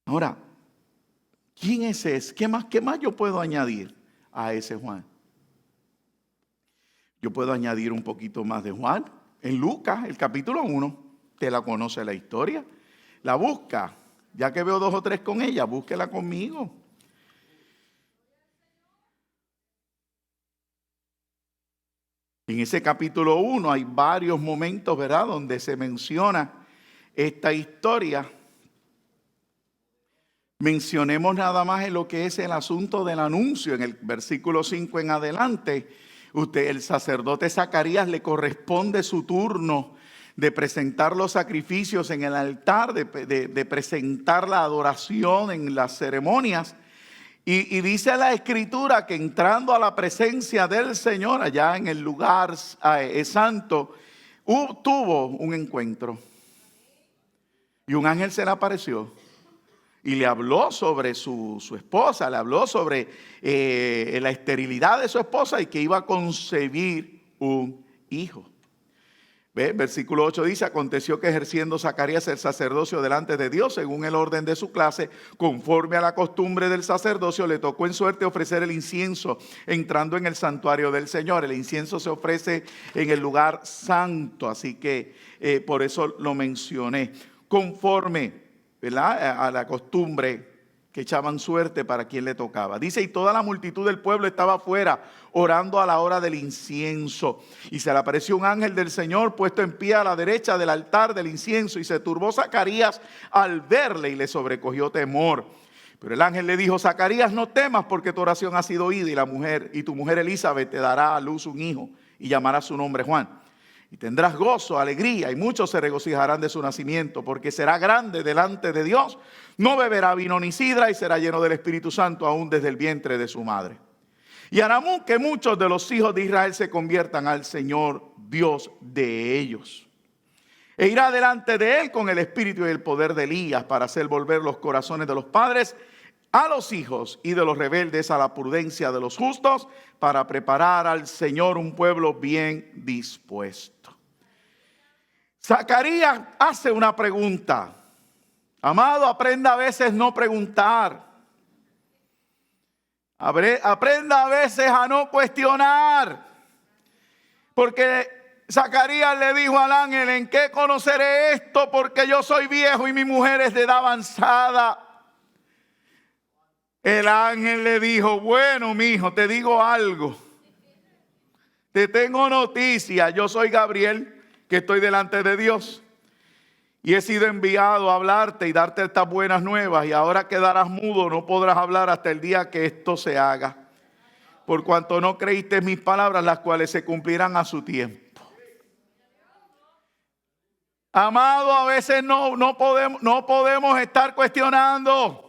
Ahora, ¿quién es ese? ¿Qué más yo puedo añadir a ese Juan? Yo puedo añadir un poquito más de Juan. En Lucas, el capítulo 1, te la conoce la historia. La busca. Ya que veo 2 o 3 con ella, búsquela conmigo. En ese capítulo 1 hay varios momentos, ¿verdad?, donde se menciona esta historia. Mencionemos nada más en lo que es el asunto del anuncio. En el versículo 5 en adelante, el sacerdote Zacarías le corresponde su turno de presentar los sacrificios en el altar, de presentar la adoración en las ceremonias. Y dice la Escritura que entrando a la presencia del Señor, allá en el lugar santo, tuvo un encuentro. Y un ángel se le apareció y le habló sobre su esposa, le habló sobre la esterilidad de su esposa y que iba a concebir un hijo. ¿Ve? Versículo 8 dice, aconteció que ejerciendo Zacarías el sacerdocio delante de Dios, según el orden de su clase, conforme a la costumbre del sacerdocio, le tocó en suerte ofrecer el incienso entrando en el santuario del Señor. El incienso se ofrece en el lugar santo, así que por eso lo mencioné. Conforme, ¿verdad?, a la costumbre que echaban suerte para quien le tocaba. Dice, y toda la multitud del pueblo estaba afuera orando a la hora del incienso. Y se le apareció un ángel del Señor puesto en pie a la derecha del altar del incienso. Y se turbó Zacarías al verle y le sobrecogió temor. Pero el ángel le dijo, Zacarías, no temas porque tu oración ha sido oída y tu mujer Elizabeth te dará a luz un hijo y llamará su nombre Juan. Y tendrás gozo, alegría, y muchos se regocijarán de su nacimiento, porque será grande delante de Dios. No beberá vino ni sidra, y será lleno del Espíritu Santo aún desde el vientre de su madre. Y hará que muchos de los hijos de Israel se conviertan al Señor Dios de ellos. E irá delante de él con el espíritu y el poder de Elías, para hacer volver los corazones de los padres a los hijos y de los rebeldes a la prudencia de los justos, para preparar al Señor un pueblo bien dispuesto. Zacarías hace una pregunta. Amado, aprenda a veces no preguntar. Aprenda a veces a no cuestionar. Porque Zacarías le dijo al ángel: ¿en qué conoceré esto? Porque yo soy viejo y mi mujer es de edad avanzada. El ángel le dijo: bueno, mi hijo, te digo algo. Te tengo noticia. Yo soy Gabriel, que estoy delante de Dios. Y he sido enviado a hablarte y darte estas buenas nuevas. Y ahora quedarás mudo, no podrás hablar hasta el día que esto se haga. Por cuanto no creíste mis palabras, las cuales se cumplirán a su tiempo. Amado, a veces no podemos estar cuestionando.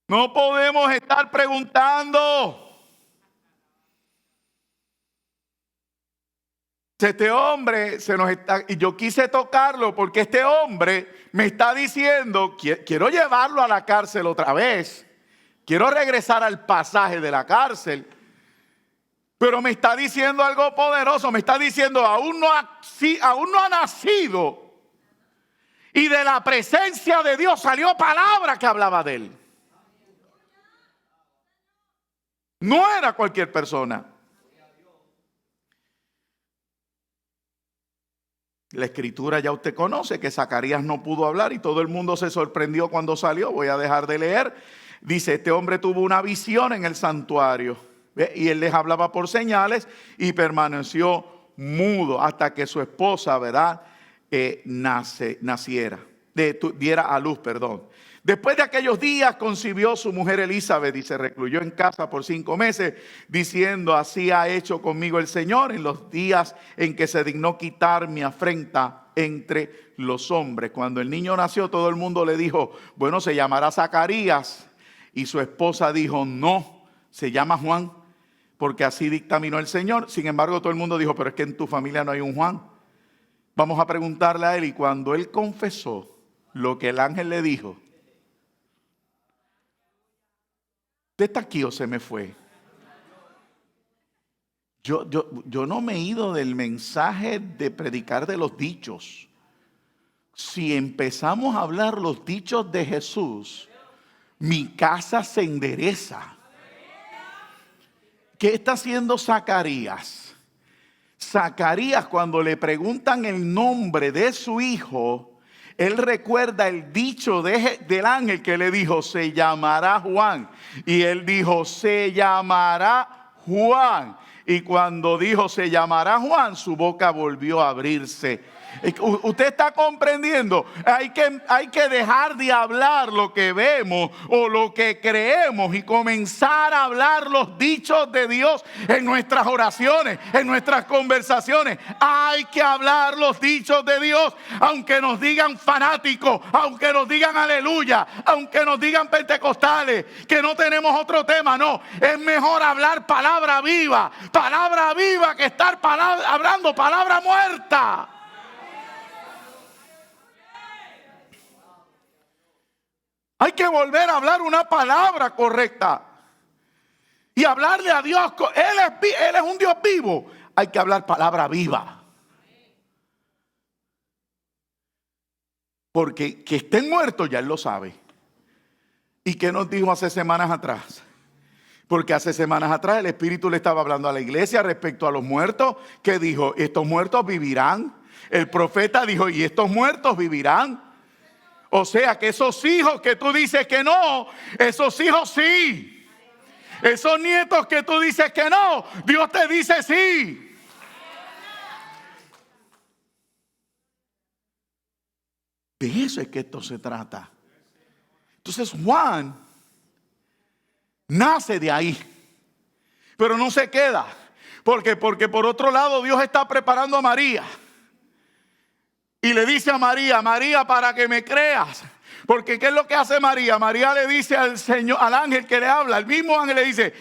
No podemos estar preguntando. Este hombre se nos está, y yo quise tocarlo porque este hombre me está diciendo: quiero llevarlo a la cárcel otra vez. Quiero regresar al pasaje de la cárcel. Pero me está diciendo algo poderoso. Me está diciendo: aún no ha nacido. Y de la presencia de Dios salió palabra que hablaba de él. No era cualquier persona. La escritura ya usted conoce que Zacarías no pudo hablar y todo el mundo se sorprendió cuando salió. Voy a dejar de leer. Dice: este hombre tuvo una visión en el santuario. ¿Ve? Y él les hablaba por señales y permaneció mudo hasta que su esposa, ¿verdad? Diera a luz, perdón. Después de aquellos días concibió su mujer Elizabeth y se recluyó en casa por 5 meses, diciendo: así ha hecho conmigo el Señor en los días en que se dignó quitar mi afrenta entre los hombres. Cuando el niño nació, todo el mundo le dijo: bueno, se llamará Zacarías. Y su esposa dijo: no, se llama Juan, porque así dictaminó el Señor. Sin embargo, todo el mundo dijo: pero es que en tu familia no hay un Juan. Vamos a preguntarle a él. Y cuando él confesó lo que el ángel le dijo: ¿usted está aquí o se me fue? Yo no me he ido del mensaje de predicar de los dichos. Si empezamos a hablar los dichos de Jesús, mi casa se endereza. ¿Qué está haciendo Zacarías? Zacarías, cuando le preguntan el nombre de su hijo, él recuerda el dicho del ángel que le dijo: se llamará Juan. Y él dijo: se llamará Juan. Y cuando dijo: se llamará Juan, su boca volvió a abrirse. Usted está comprendiendo. Hay que dejar de hablar lo que vemos o lo que creemos y comenzar a hablar los dichos de Dios en nuestras oraciones, en nuestras conversaciones. Hay que hablar los dichos de Dios, aunque nos digan fanáticos, aunque nos digan aleluya, aunque nos digan pentecostales, que no tenemos otro tema. No, es mejor hablar palabra viva que estar hablando palabra muerta. Hay que volver a hablar una palabra correcta y hablarle a Dios. Él es un Dios vivo. Hay que hablar palabra viva. Porque que estén muertos ya Él lo sabe. ¿Y qué nos dijo hace semanas atrás? Porque hace semanas atrás el Espíritu le estaba hablando a la iglesia respecto a los muertos. Que dijo: estos muertos vivirán. El profeta dijo: y estos muertos vivirán. O sea que esos hijos que tú dices que no, esos hijos sí. Esos nietos que tú dices que no, Dios te dice sí. De eso es que esto se trata. Entonces Juan nace de ahí, pero no se queda. Porque por otro lado Dios está preparando a María. Y le dice a María, María, para que me creas. Porque ¿qué es lo que hace María? María le dice al Señor, al ángel que le habla, el mismo ángel le dice,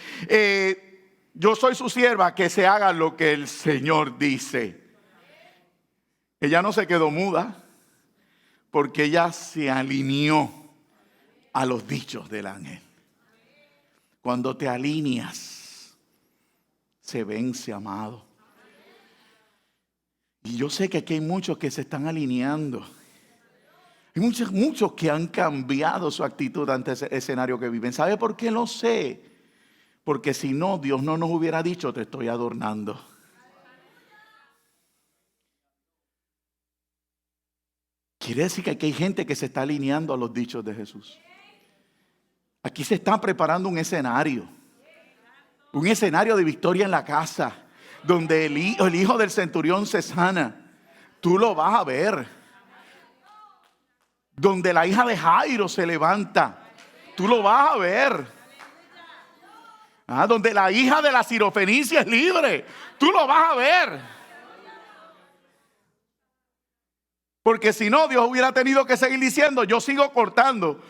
yo soy su sierva, que se haga lo que el Señor dice. Ella no se quedó muda, porque ella se alineó a los dichos del ángel. Cuando te alineas, se vence, amado. Y yo sé que aquí hay muchos que se están alineando. Hay muchos que han cambiado su actitud ante ese escenario que viven. ¿Sabe por qué lo sé? Porque si no, Dios no nos hubiera dicho, te estoy adornando. Quiere decir que aquí hay gente que se está alineando a los dichos de Jesús. Aquí se está preparando un escenario de victoria en la casa, donde el hijo del centurión se sana. Tú lo vas a ver. Donde la hija de Jairo se levanta, tú lo vas a ver. Donde la hija de la Sirofenicia es libre, tú lo vas a ver. Porque si no, Dios hubiera tenido que seguir diciendo, yo sigo cortando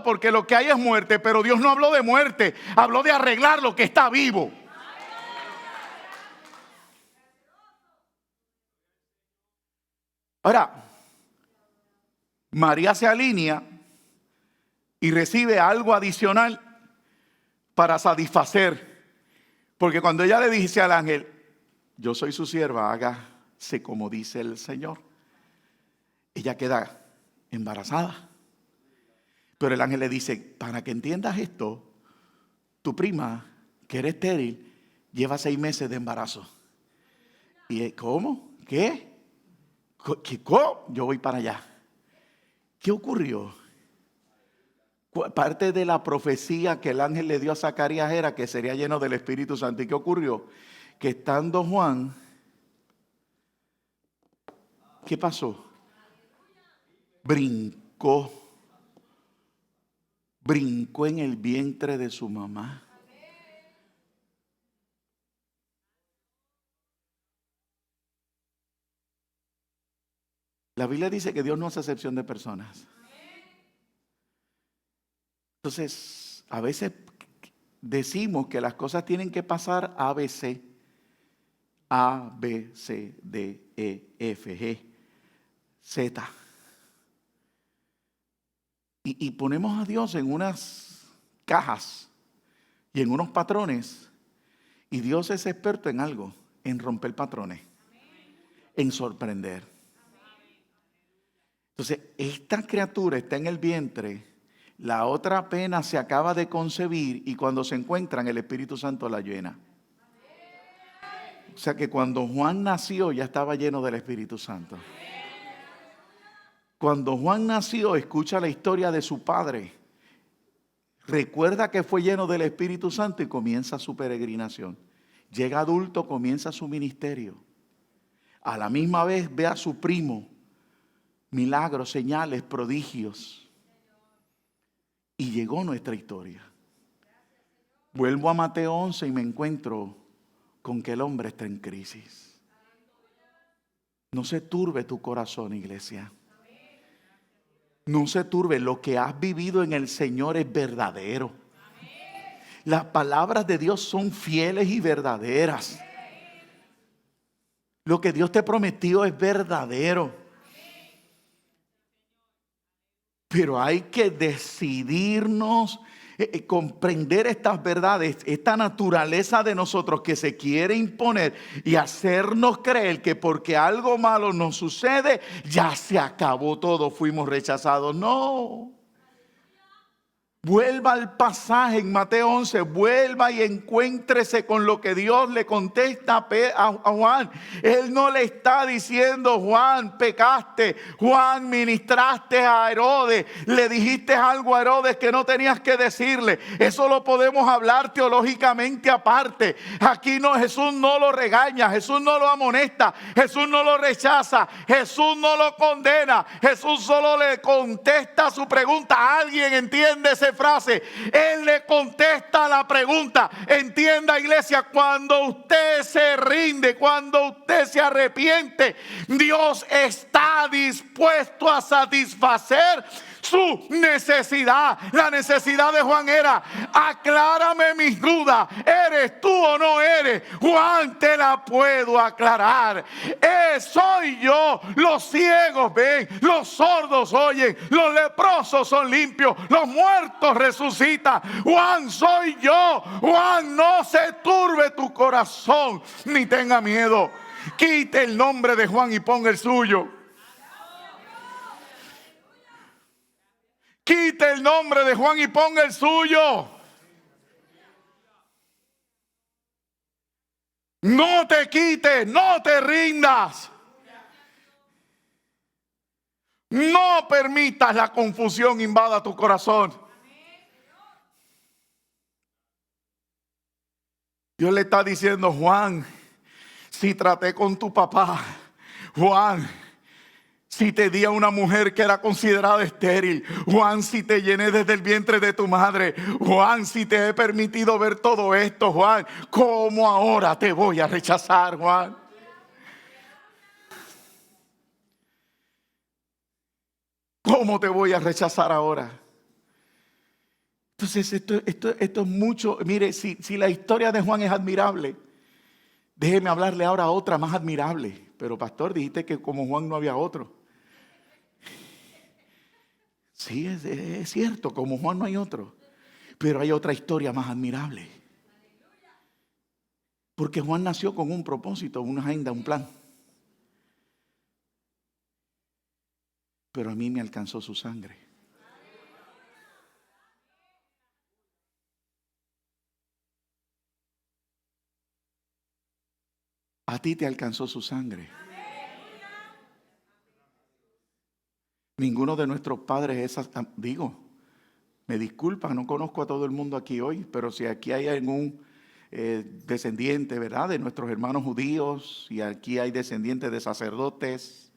porque lo que hay es muerte. Pero Dios no habló de muerte, habló de arreglar lo que está vivo. Ahora, María se alinea y recibe algo adicional para satisfacer. Porque cuando ella le dice al ángel, yo soy su sierva, hágase como dice el Señor, ella queda embarazada. Pero el ángel le dice, para que entiendas esto, tu prima, que era estéril, lleva 6 meses de embarazo. ¿Y cómo? ¿Qué? ¿Cómo? Yo voy para allá. ¿Qué ocurrió? Parte de la profecía que el ángel le dio a Zacarías era que sería lleno del Espíritu Santo. ¿Y qué ocurrió? Que estando Juan, ¿qué pasó? Brincó en el vientre de su mamá. La Biblia dice que Dios no hace excepción de personas. Entonces, a veces decimos que las cosas tienen que pasar A, B, C, D, E, F, G, Z. Y ponemos a Dios en unas cajas y en unos patrones. Y Dios es experto en algo, en romper patrones, en sorprender. Entonces, esta criatura está en el vientre, la otra apenas se acaba de concebir y cuando se encuentran el Espíritu Santo la llena. O sea que cuando Juan nació ya estaba lleno del Espíritu Santo. Cuando Juan nació, escucha la historia de su padre. Recuerda que fue lleno del Espíritu Santo y comienza su peregrinación. Llega adulto, comienza su ministerio. A la misma vez ve a su primo. Milagros, señales, prodigios. Y llegó nuestra historia. Vuelvo a Mateo 11 y me encuentro con que el hombre está en crisis. No se turbe tu corazón, iglesia. No se turbe. Lo que has vivido en el Señor es verdadero. Las palabras de Dios son fieles y verdaderas. Lo que Dios te prometió es verdadero. Pero hay que decidirnos, comprender estas verdades, esta naturaleza de nosotros que se quiere imponer y hacernos creer que porque algo malo nos sucede, ya se acabó todo, fuimos rechazados. No. Vuelva al pasaje en Mateo 11, vuelva y encuéntrese con lo que Dios le contesta a Juan. Él no le está diciendo, Juan, pecaste, Juan, ministraste a Herodes, le dijiste algo a Herodes que no tenías que decirle. Eso lo podemos hablar teológicamente aparte. Aquí no, Jesús no lo regaña, Jesús no lo amonesta, Jesús no lo rechaza, Jesús no lo condena, Jesús solo le contesta su pregunta. ¿Alguien entiende ese frase. Él le contesta la pregunta. Entienda, iglesia, cuando usted se rinde, cuando usted se arrepiente, Dios está dispuesto a satisfacer su necesidad. La necesidad de Juan era: aclárame mis dudas. ¿Eres tú o no eres? Juan, te la puedo aclarar. Soy yo. Los ciegos ven, los sordos oyen, los leprosos son limpios, los muertos resucitan. Juan, soy yo. Juan, no se turbe tu corazón ni tenga miedo. Quite el nombre de Juan y ponga el suyo. Quite el nombre de Juan y ponga el suyo. No te quites, no te rindas. No permitas la confusión invada tu corazón. Dios le está diciendo: Juan, si traté con tu papá, Juan, si te di a una mujer que era considerada estéril, Juan, si te llené desde el vientre de tu madre, Juan, si te he permitido ver todo esto, Juan, ¿cómo ahora te voy a rechazar, Juan? ¿Cómo te voy a rechazar ahora? Entonces esto es mucho. Mire, si la historia de Juan es admirable, déjeme hablarle ahora otra más admirable. Pero pastor, dijiste que como Juan no había otro. Sí, es cierto, como Juan no hay otro. Pero hay otra historia más admirable. Porque Juan nació con un propósito, una agenda, un plan. Pero a mí me alcanzó su sangre. A ti te alcanzó su sangre. Ninguno de nuestros padres es, me disculpan, no conozco a todo el mundo aquí hoy, pero si aquí hay algún descendiente, ¿verdad?, de nuestros hermanos judíos, y aquí hay descendientes de sacerdotes,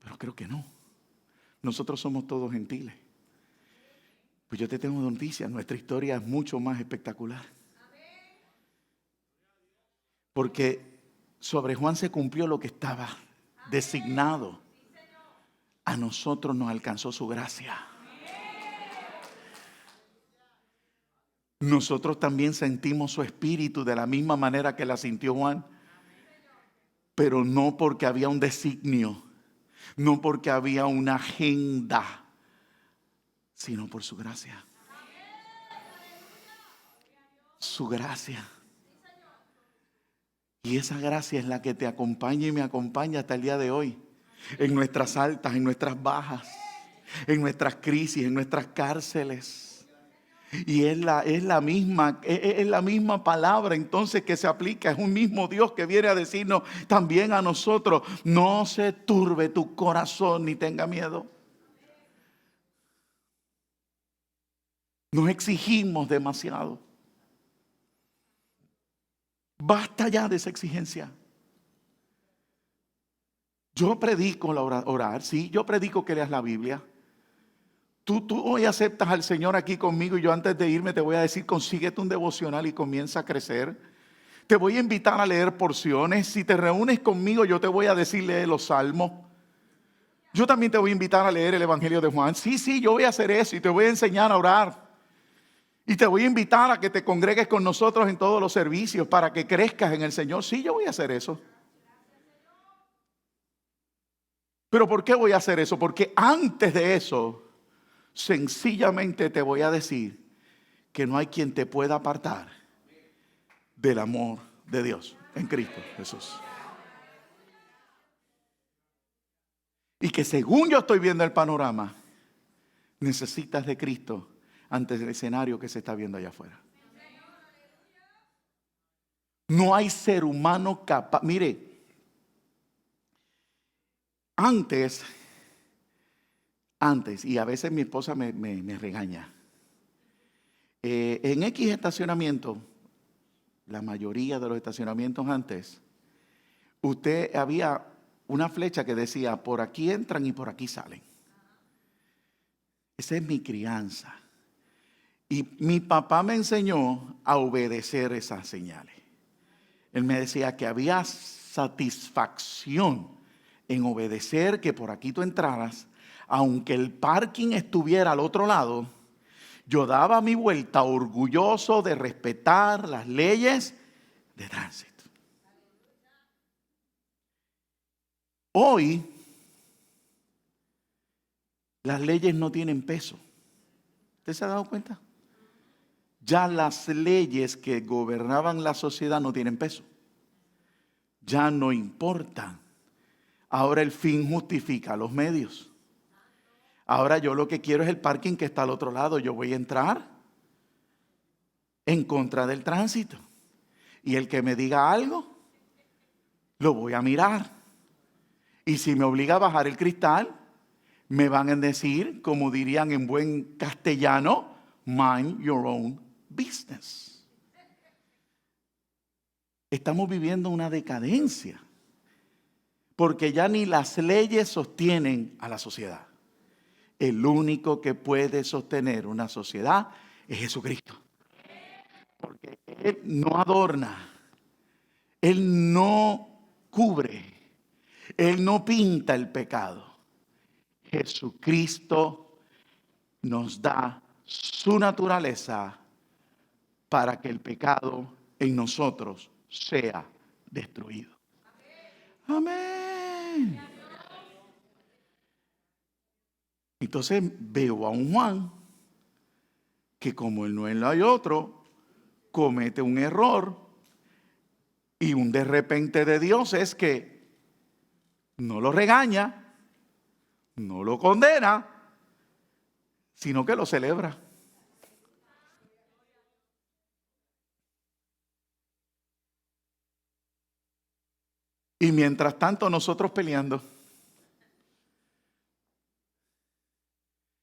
pero creo que no. Nosotros somos todos gentiles. Pues yo te tengo noticias, nuestra historia es mucho más espectacular. Porque sobre Juan se cumplió lo que estaba designado. A nosotros nos alcanzó su gracia. Nosotros también sentimos su espíritu de la misma manera que la sintió Juan. Pero no porque había un designio, no porque había una agenda, sino por su gracia. Su gracia. Y esa gracia es la que te acompaña y me acompaña hasta el día de hoy. En nuestras altas, en nuestras bajas, en nuestras crisis, en nuestras cárceles. Y es la misma palabra entonces que se aplica. Es un mismo Dios que viene a decirnos también a nosotros: no se turbe tu corazón ni tenga miedo. Nos exigimos demasiado. Basta ya de esa exigencia. Yo predico orar, sí, yo predico que leas la Biblia. Tú hoy aceptas al Señor aquí conmigo y yo antes de irme te voy a decir: consíguete un devocional y comienza a crecer. Te voy a invitar a leer porciones. Si te reúnes conmigo, yo te voy a decir: lee los salmos. Yo también te voy a invitar a leer el Evangelio de Juan. Sí, yo voy a hacer eso y te voy a enseñar a orar. Y te voy a invitar a que te congregues con nosotros en todos los servicios para que crezcas en el Señor. Sí, yo voy a hacer eso. ¿Pero por qué voy a hacer eso? Porque antes de eso, sencillamente te voy a decir que no hay quien te pueda apartar del amor de Dios en Cristo Jesús. Y que según yo estoy viendo el panorama, necesitas de Cristo ante el escenario que se está viendo allá afuera. No hay ser humano capaz. Mire, antes, y a veces mi esposa me regaña. En X estacionamiento, la mayoría de los estacionamientos antes, había una flecha que decía: por aquí entran y por aquí salen. Esa es mi crianza. Y mi papá me enseñó a obedecer esas señales. Él me decía que había satisfacción en obedecer, que por aquí tú entraras, aunque el parking estuviera al otro lado, yo daba mi vuelta orgulloso de respetar las leyes de tránsito. Hoy, las leyes no tienen peso. ¿Usted se ha dado cuenta? Ya las leyes que gobernaban la sociedad no tienen peso. Ya no importan. Ahora el fin justifica los medios. Ahora yo lo que quiero es el parking que está al otro lado. Yo voy a entrar en contra del tránsito. Y el que me diga algo, lo voy a mirar. Y si me obliga a bajar el cristal, me van a decir, como dirían en buen castellano, mind your own business. Estamos viviendo una decadencia, porque ya ni las leyes sostienen a la sociedad. El único que puede sostener una sociedad es Jesucristo. Porque Él no adorna, Él no cubre, Él no pinta el pecado. Jesucristo nos da su naturaleza para que el pecado en nosotros sea destruido. Amén. Entonces veo a un Juan que, como en no hay otro, comete un error, y un de repente de Dios es que no lo regaña, no lo condena, sino que lo celebra. Y mientras tanto nosotros peleando.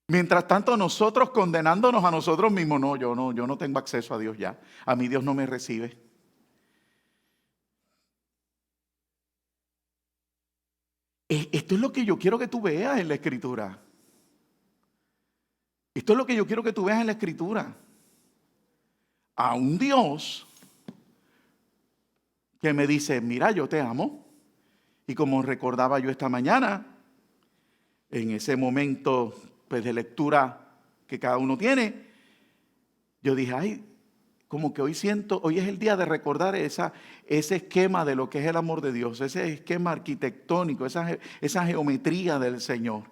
Mientras tanto nosotros condenándonos a nosotros mismos. No, yo no tengo acceso a Dios ya. A mí Dios no me recibe. Esto es lo que yo quiero que tú veas en la Escritura. Esto es lo que yo quiero que tú veas en la Escritura. A un Dios que me dice, mira, yo te amo. Y como recordaba yo esta mañana, en ese momento pues, de lectura que cada uno tiene, yo dije, ay, como que hoy siento, hoy es el día de recordar ese esquema de lo que es el amor de Dios, ese esquema arquitectónico, esa geometría del Señor.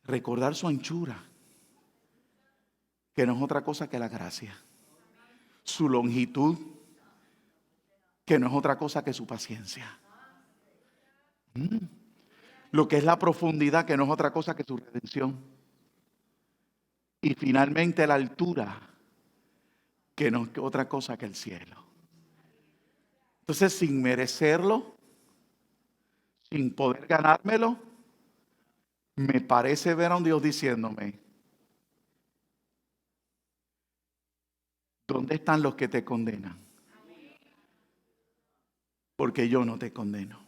Recordar su anchura, que no es otra cosa que la gracia. Su longitud, que no es otra cosa que su paciencia. Lo que es la profundidad, que no es otra cosa que su redención. Y finalmente la altura, que no es otra cosa que el cielo. Entonces, sin merecerlo, sin poder ganármelo, me parece ver a un Dios diciéndome, ¿dónde están los que te condenan? Porque yo no te condeno.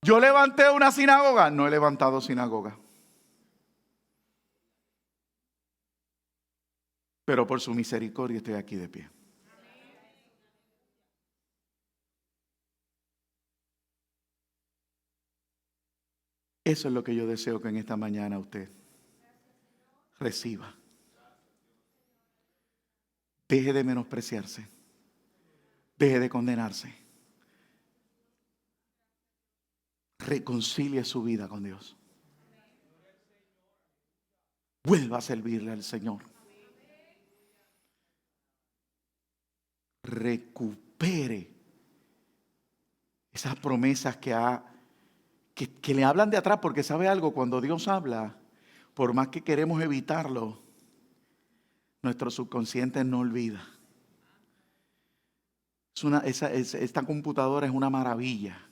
¿Yo levanté una sinagoga? No he levantado sinagoga. Pero por su misericordia estoy aquí de pie. Eso es lo que yo deseo que en esta mañana usted reciba. Deje de menospreciarse. Deje de condenarse. Reconcilie su vida con Dios. Vuelva a servirle al Señor. Recupere esas promesas que le hablan de atrás, porque sabe algo, cuando Dios habla, por más que queremos evitarlo, nuestro subconsciente no olvida. Esta computadora es una maravilla.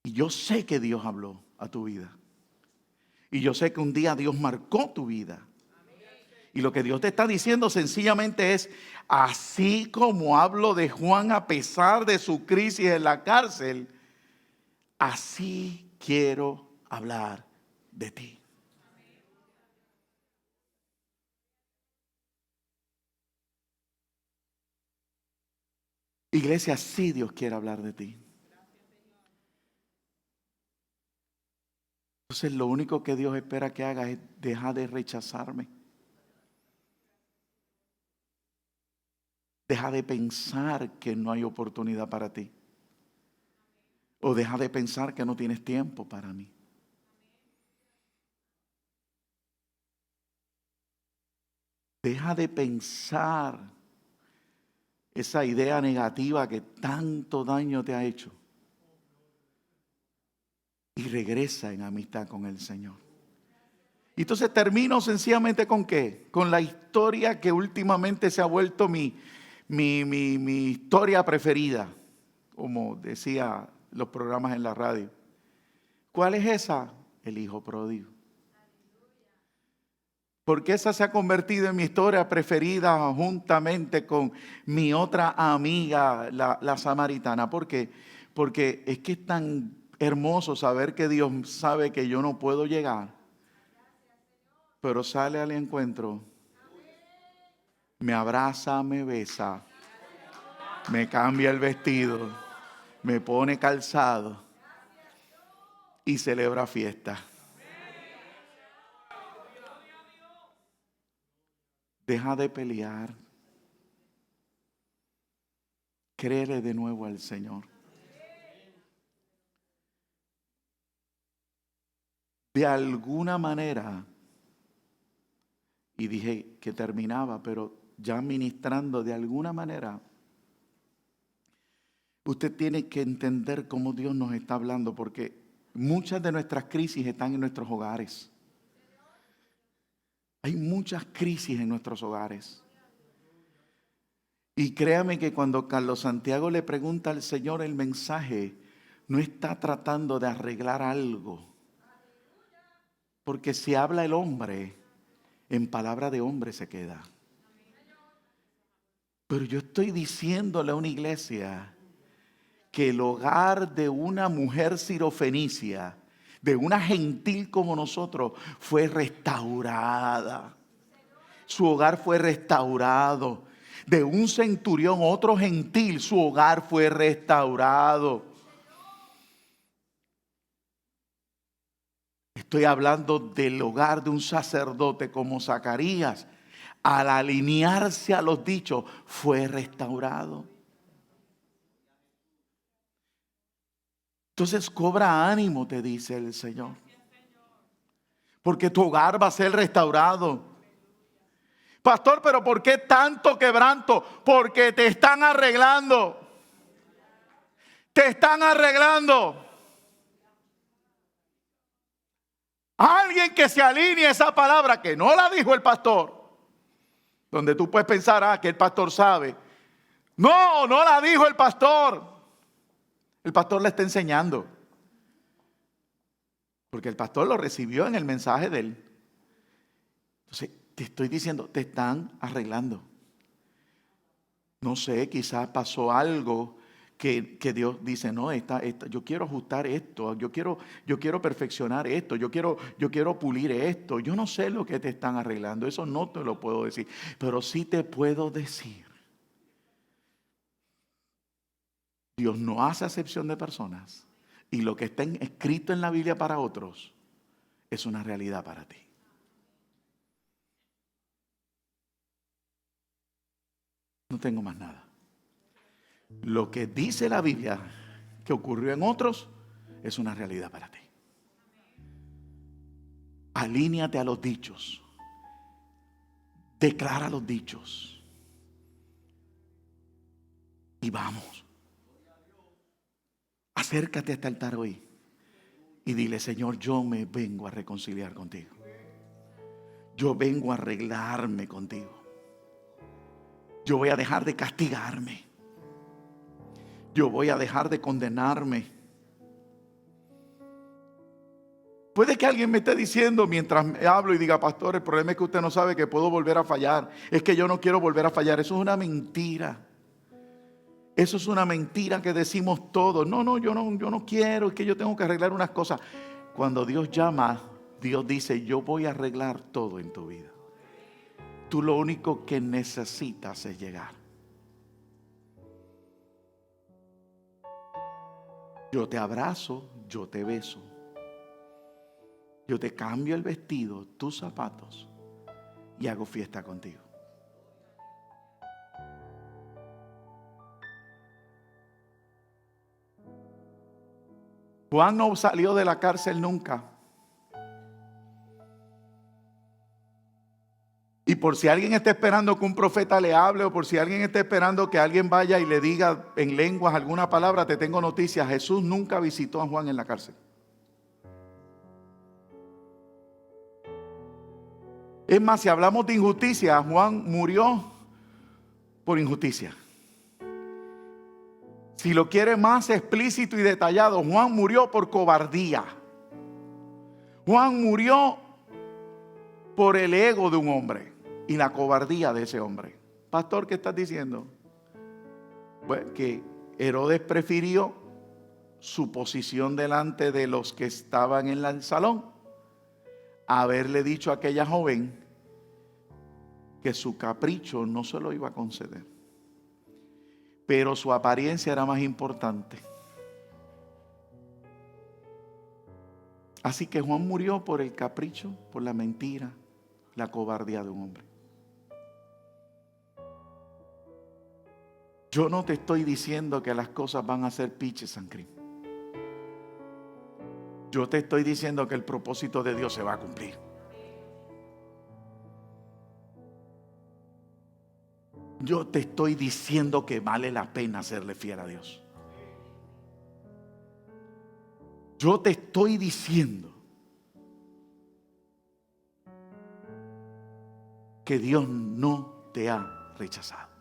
Y yo sé que Dios habló a tu vida. Y yo sé que un día Dios marcó tu vida. Y lo que Dios te está diciendo sencillamente es, así como hablo de Juan a pesar de su crisis en la cárcel, así quiero hablar de ti. Iglesia, sí Dios quiere hablar de ti. Entonces lo único que Dios espera que hagas es dejar de rechazarme. Deja de pensar que no hay oportunidad para ti. O deja de pensar que no tienes tiempo para mí. Deja de pensar esa idea negativa que tanto daño te ha hecho. Y regresa en amistad con el Señor. Y entonces termino sencillamente ¿con qué? Con la historia que últimamente se ha vuelto mi historia preferida, como decía los programas en la radio. ¿Cuál es esa? El hijo pródigo. Porque esa se ha convertido en mi historia preferida juntamente con mi otra amiga, la samaritana. ¿Por qué? Porque es que es tan hermoso saber que Dios sabe que yo no puedo llegar, pero sale al encuentro, me abraza, me besa, me cambia el vestido, me pone calzado y celebra fiesta. Deja de pelear. Créele de nuevo al Señor. De alguna manera, y dije que terminaba, pero ya ministrando de alguna manera, usted tiene que entender cómo Dios nos está hablando, porque muchas de nuestras crisis están en nuestros hogares. Hay muchas crisis en nuestros hogares. Y créame que cuando Carlos Santiago le pregunta al Señor el mensaje, no está tratando de arreglar algo. Porque si habla el hombre, en palabra de hombre se queda. Pero yo estoy diciéndole a una iglesia que el hogar de una mujer sirofenicia, de una gentil como nosotros, fue restaurada. Su hogar fue restaurado. De un centurión, otro gentil, su hogar fue restaurado. Estoy hablando del hogar de un sacerdote como Zacarías. Al alinearse a los dichos, fue restaurado. Entonces cobra ánimo, te dice el Señor. Porque tu hogar va a ser restaurado. Pastor, pero ¿por qué tanto quebranto? Porque te están arreglando. Te están arreglando. Alguien que se alinee a esa palabra que no la dijo el pastor. Donde tú puedes pensar, que el pastor sabe. No, no la dijo el pastor. El pastor la está enseñando. Porque el pastor lo recibió en el mensaje de él. Entonces, te estoy diciendo, te están arreglando. No sé, quizás pasó algo que Dios dice, no, yo quiero ajustar esto, yo quiero perfeccionar esto, yo quiero pulir esto. Yo no sé lo que te están arreglando, eso no te lo puedo decir, pero sí te puedo decir. Dios no hace acepción de personas y lo que está escrito en la Biblia para otros es una realidad para ti. No tengo más nada. Lo que dice la Biblia que ocurrió en otros es una realidad para ti. Alíneate a los dichos. Declara los dichos. Y vamos. Acércate a este altar hoy y dile, Señor, yo me vengo a reconciliar contigo. Yo vengo a arreglarme contigo. Yo voy a dejar de castigarme. Yo voy a dejar de condenarme. Puede que alguien me esté diciendo mientras me hablo y diga, pastor, el problema es que usted no sabe que puedo volver a fallar. Es que yo no quiero volver a fallar. Eso es una mentira. Eso es una mentira que decimos todos. No, yo no quiero, es que yo tengo que arreglar unas cosas. Cuando Dios llama, Dios dice, yo voy a arreglar todo en tu vida. Tú lo único que necesitas es llegar. Yo te abrazo, yo te beso. Yo te cambio el vestido, tus zapatos y hago fiesta contigo. Juan no salió de la cárcel nunca. Y por si alguien está esperando que un profeta le hable, o por si alguien está esperando que alguien vaya y le diga en lenguas alguna palabra, te tengo noticias. Jesús nunca visitó a Juan en la cárcel. Es más, si hablamos de injusticia, Juan murió por injusticia. Si lo quiere más explícito y detallado, Juan murió por cobardía. Juan murió por el ego de un hombre y la cobardía de ese hombre. Pastor, ¿qué estás diciendo? Bueno, que Herodes prefirió su posición delante de los que estaban en el salón a haberle dicho a aquella joven que su capricho no se lo iba a conceder. Pero su apariencia era más importante. Así que Juan murió por el capricho, por la mentira, la cobardía de un hombre. Yo no te estoy diciendo que las cosas van a ser peaches and cream. Yo te estoy diciendo que el propósito de Dios se va a cumplir. Yo te estoy diciendo que vale la pena serle fiel a Dios. Yo te estoy diciendo que Dios no te ha rechazado.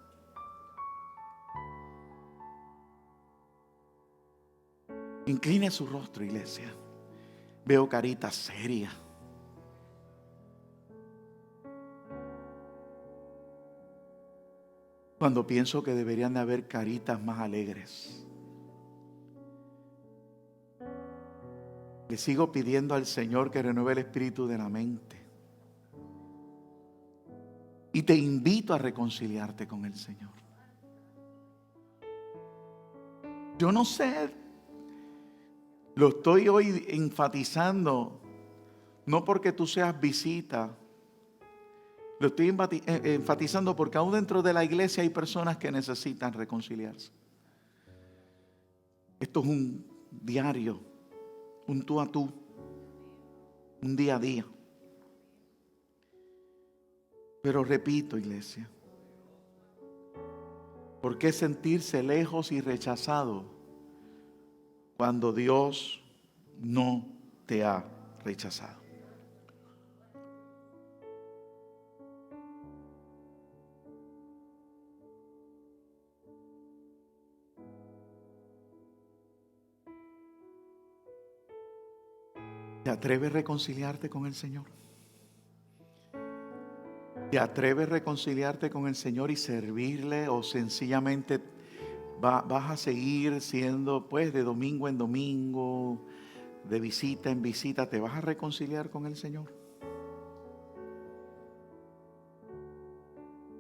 Incline su rostro, iglesia. Veo caritas serias. Cuando pienso que deberían de haber caritas más alegres. Le sigo pidiendo al Señor que renueve el espíritu de la mente. Y te invito a reconciliarte con el Señor. Yo no sé, lo estoy hoy enfatizando, no porque tú seas visita. Lo estoy enfatizando porque aún dentro de la iglesia hay personas que necesitan reconciliarse. Esto es un diario, un tú a tú, un día a día. Pero repito, iglesia, ¿por qué sentirse lejos y rechazado cuando Dios no te ha rechazado? ¿Te atreves a reconciliarte con el Señor? ¿Te atreves a reconciliarte con el Señor y servirle, o sencillamente vas a seguir siendo pues de domingo en domingo, de visita en visita? ¿Te vas a reconciliar con el Señor?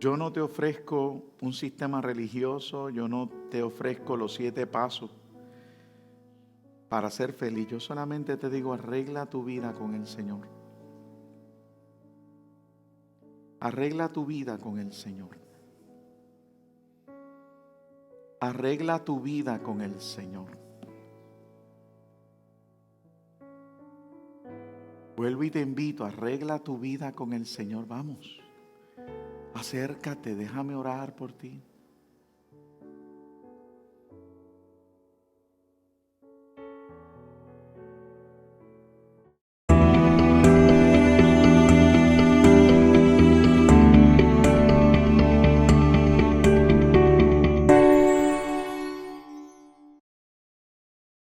Yo no te ofrezco un sistema religioso, yo no te ofrezco los 7 pasos para ser feliz. Yo solamente te digo, arregla tu vida con el Señor. Arregla tu vida con el Señor. Arregla tu vida con el Señor. Vuelvo y te invito, arregla tu vida con el Señor. Vamos, acércate, déjame orar por ti.